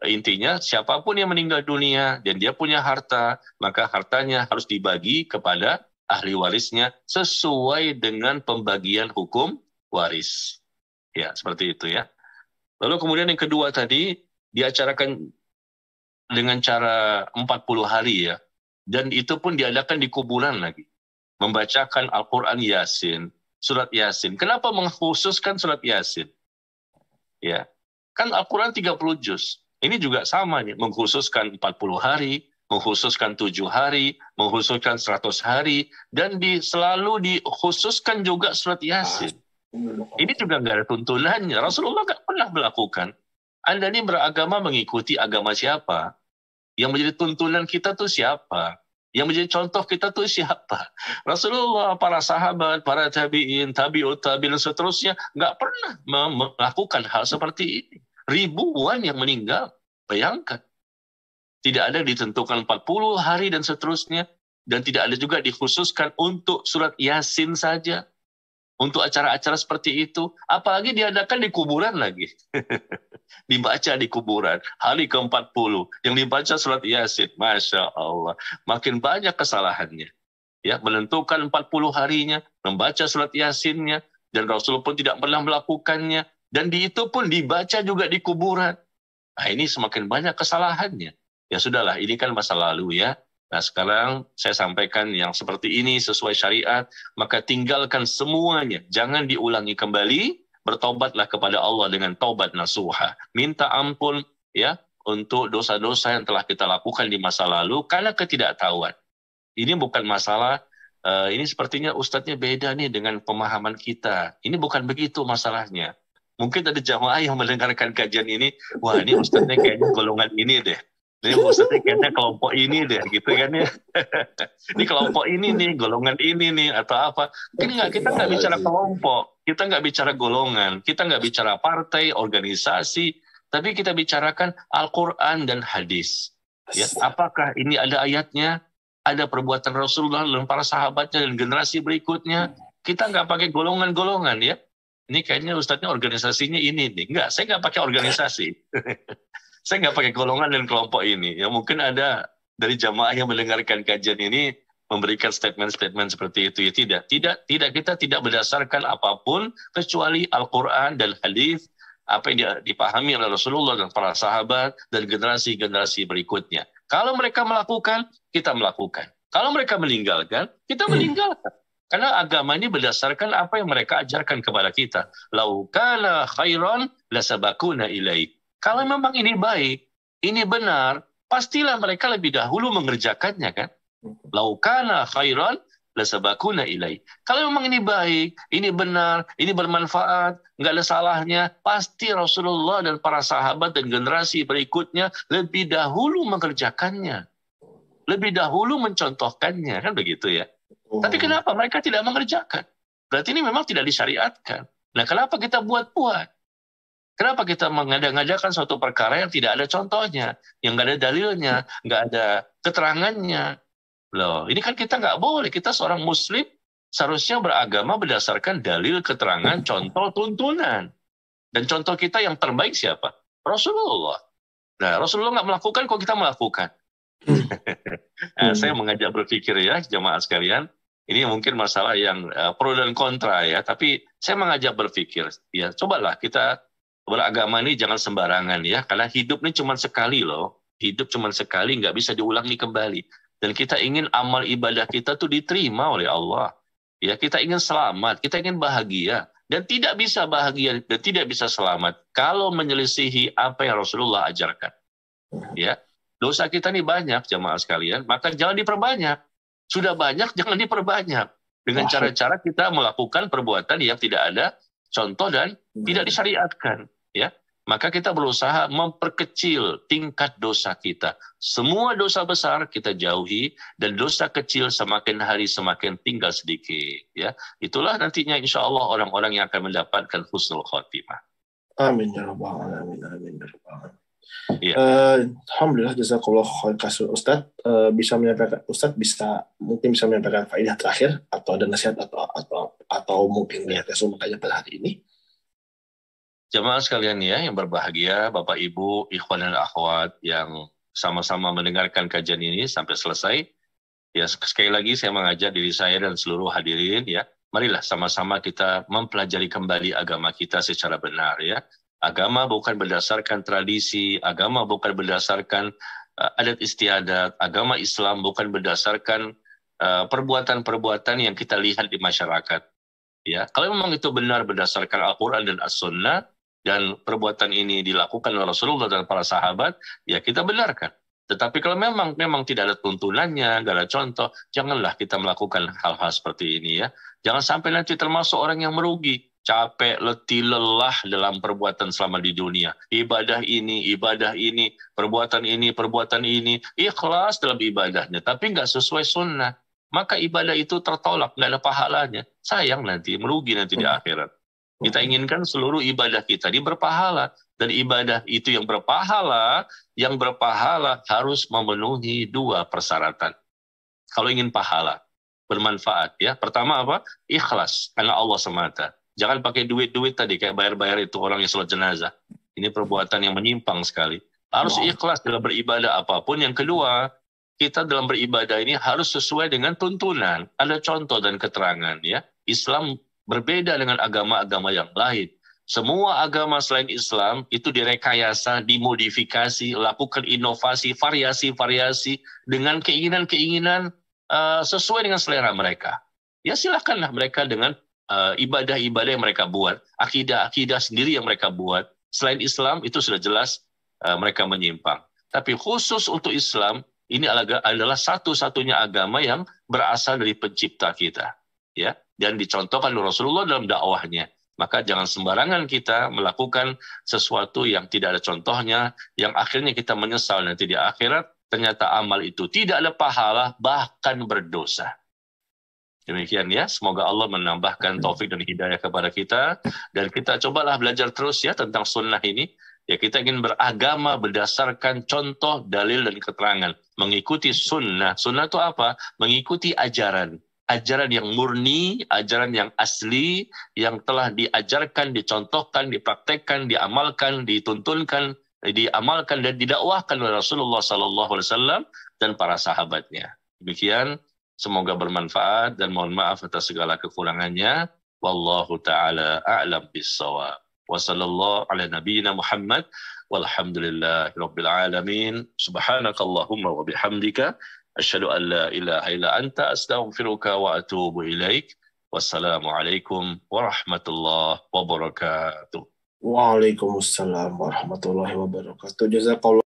intinya siapapun yang meninggal dunia dan dia punya harta, maka hartanya harus dibagi kepada ahli warisnya sesuai dengan pembagian hukum waris. Ya, seperti itu ya. Lalu kemudian yang kedua tadi, diacarakan dengan cara 40 hari ya. Dan itu pun diadakan di kuburan lagi. Membacakan Al-Quran Yasin, surat Yasin. Kenapa mengkhususkan surat Yasin? Ya, kan Al-Quran 30 juz. Ini juga sama nih, mengkhususkan 40 hari, mengkhususkan 7 hari, mengkhususkan 100 hari, dan selalu dikhususkan juga surat Yasin. Ini juga nggak ada tuntunannya. Rasulullah nggak pernah melakukan. Anda ini beragama mengikuti agama siapa? Yang menjadi tuntunan kita tuh siapa? Yang menjadi contoh kita tuh siapa? Rasulullah, para sahabat, para tabi'in, tabi'ut tabi'in, dan seterusnya nggak pernah melakukan hal seperti ini. Ribuan yang meninggal, bayangkan. Tidak ada ditentukan 40 hari dan seterusnya, dan tidak ada juga dikhususkan untuk surat Yasin saja. Untuk acara-acara seperti itu, apalagi diadakan di kuburan lagi. Dibaca di kuburan, hari ke-40, yang dibaca surat Yasin, Masya Allah. Makin banyak kesalahannya. Ya, menentukan 40 harinya, membaca surat Yasinnya, dan Rasul pun tidak pernah melakukannya, dan itu pun dibaca juga di kuburan. Nah, ini semakin banyak kesalahannya. Ya sudahlah, ini kan masa lalu ya. Nah, sekarang saya sampaikan yang seperti ini sesuai syariat, maka tinggalkan semuanya. Jangan diulangi kembali, bertobatlah kepada Allah dengan taubat nasuha. Minta ampun ya untuk dosa-dosa yang telah kita lakukan di masa lalu karena ketidaktahuan. Ini bukan masalah, ini sepertinya ustadznya beda nih dengan pemahaman kita. Ini bukan begitu masalahnya. Mungkin ada jamaah yang mendengarkan kajian ini, wah ini ustadznya kayaknya golongan ini deh. Ini ustadznya kayaknya kelompok ini deh, gitu kan ya. Ini kelompok ini nih, golongan ini nih, atau apa. Kita nggak bicara kelompok, kita nggak bicara golongan, kita nggak bicara partai, organisasi, tapi kita bicarakan Al-Quran dan hadis. Ya, apakah ini ada ayatnya, ada perbuatan Rasulullah dan para sahabatnya dan generasi berikutnya. Kita nggak pakai golongan-golongan ya. Ini kayaknya ustadznya organisasinya ini nih. Enggak, saya nggak pakai organisasi. Saya nggak pakai golongan dan kelompok ini. Ya mungkin ada dari jamaah yang mendengarkan kajian ini memberikan statement-statement seperti itu. Ya tidak kita tidak berdasarkan apapun kecuali Al-Quran dan hadis apa yang dipahami oleh Rasulullah dan para sahabat dan generasi-generasi berikutnya. Kalau mereka melakukan, kita melakukan. Kalau mereka meninggalkan, kita meninggalkan. Karena agama ini berdasarkan apa yang mereka ajarkan kepada kita. Lau kana khairan lasabakuna ilaih. Kalau memang ini baik, ini benar, pastilah mereka lebih dahulu mengerjakannya kan. Lau kana khairan lasabakuna ilaih. Kalau memang ini baik, ini benar, ini bermanfaat, nggak ada salahnya, pasti Rasulullah dan para sahabat dan generasi berikutnya lebih dahulu mengerjakannya. Lebih dahulu mencontohkannya, kan begitu ya. Tapi kenapa mereka tidak mengerjakan? Berarti ini memang tidak disyariatkan. Nah, kenapa kita buat-buat? Kenapa kita mengada-ngadakan suatu perkara yang tidak ada contohnya, yang nggak ada dalilnya, nggak ada keterangannya? Loh, ini kan kita nggak boleh. Kita seorang Muslim seharusnya beragama berdasarkan dalil, keterangan, contoh, tuntunan. Dan contoh kita yang terbaik siapa? Rasulullah. Nah, Rasulullah nggak melakukan, kok kita melakukan? Nah, saya mengajak berpikir ya, jamaah sekalian. Ini mungkin masalah yang pro dan kontra ya, tapi saya mengajak berpikir, ya cobalah kita beragama ini jangan sembarangan ya, karena hidup ini cuma sekali loh, hidup cuma sekali, nggak bisa diulangi kembali. Dan kita ingin amal ibadah kita tuh diterima oleh Allah. Ya, kita ingin selamat, kita ingin bahagia, dan tidak bisa bahagia dan tidak bisa selamat kalau menyelisihi apa yang Rasulullah ajarkan. Ya, dosa kita ini banyak jamaah sekalian, maka jangan diperbanyak. Sudah banyak, jangan diperbanyak. Dengan cara-cara kita melakukan perbuatan yang tidak ada contoh dan tidak disyariatkan. Ya, maka kita berusaha memperkecil tingkat dosa kita. Semua dosa besar kita jauhi, dan dosa kecil semakin hari semakin tinggal sedikit. Ya, itulah nantinya insya Allah orang-orang yang akan mendapatkan husnul khotimah. Amin ya rabbal alamin. Amin ya rabbal alamin. Ya. Alhamdulillah, jazakallah khair Ustadz. Mungkin bisa menyampaikan faedah terakhir atau ada nasihat atau mungkin makanya pada hari ini. Jamaah sekalian ya yang berbahagia, Bapak Ibu, ikhwan dan akhwat yang sama-sama mendengarkan kajian ini sampai selesai. Ya, sekali lagi saya mengajak diri saya dan seluruh hadirin ya, marilah sama-sama kita mempelajari kembali agama kita secara benar ya. Agama bukan berdasarkan tradisi, agama bukan berdasarkan adat istiadat, agama Islam bukan berdasarkan perbuatan-perbuatan yang kita lihat di masyarakat. Ya, kalau memang itu benar berdasarkan Al-Quran dan As-Sunnah, dan perbuatan ini dilakukan oleh Rasulullah dan para sahabat, ya kita benarkan. Tetapi kalau memang tidak ada tuntunannya, nggak ada contoh, janganlah kita melakukan hal-hal seperti ini ya. Jangan sampai nanti termasuk orang yang merugi, capek, letih, lelah dalam perbuatan selama di dunia. Ibadah ini, perbuatan ini, ikhlas dalam ibadahnya, tapi nggak sesuai sunnah. Maka ibadah itu tertolak, nggak ada pahalanya. Sayang nanti, merugi nanti di akhirat. Kita inginkan seluruh ibadah kita ini berpahala. Dan ibadah itu yang berpahala harus memenuhi 2 persyaratan. Kalau ingin pahala, bermanfaat ya. Pertama apa? Ikhlas, karena Allah semata. Jangan pakai duit-duit tadi, kayak bayar-bayar itu orang yang sholat jenazah. Ini perbuatan yang menyimpang sekali. Harus ikhlas dalam beribadah apapun. Yang kedua, kita dalam beribadah ini harus sesuai dengan tuntunan. Ada contoh dan keterangan ya. Islam berbeda dengan agama-agama yang lain. Semua agama selain Islam itu direkayasa, dimodifikasi, lakukan inovasi, variasi-variasi dengan keinginan-keinginan sesuai dengan selera mereka. Ya silakanlah mereka dengan ibadah-ibadah yang mereka buat, akidah-akidah sendiri yang mereka buat. Selain Islam itu sudah jelas mereka menyimpang. Tapi khusus untuk Islam, ini adalah satu-satunya agama yang berasal dari pencipta kita, ya, dan dicontohkan oleh Rasulullah dalam dakwahnya. Maka jangan sembarangan kita melakukan sesuatu yang tidak ada contohnya, yang akhirnya kita menyesal nanti di akhirat, ternyata amal itu tidak ada pahala, bahkan berdosa. Demikian ya, semoga Allah menambahkan taufik dan hidayah kepada kita, dan kita cobalah belajar terus ya tentang sunnah ini. Ya, kita ingin beragama berdasarkan contoh, dalil, dan keterangan. Mengikuti sunnah. Sunnah itu apa? Mengikuti ajaran. Ajaran yang murni, ajaran yang asli, yang telah diajarkan, dicontohkan, dipraktekkan, diamalkan, dituntunkan, diamalkan, dan didakwahkan oleh Rasulullah SAW dan para sahabatnya. Demikian, semoga bermanfaat, dan mohon maaf atas segala kekurangannya. Wallahu ta'ala a'lam bis-shawab. Wa sallallahu ala nabiyyina Muhammad walhamdulillahi rabbil alamin. Subhanakallahumma wa bihamdika asyhadu an la ilaha illa anta astaghfiruka wa atubu ilaik. Wassalamualaikum warahmatullahi wabarakatuh. Waalaikumsalam warahmatullahi wabarakatuh. Jazakallah.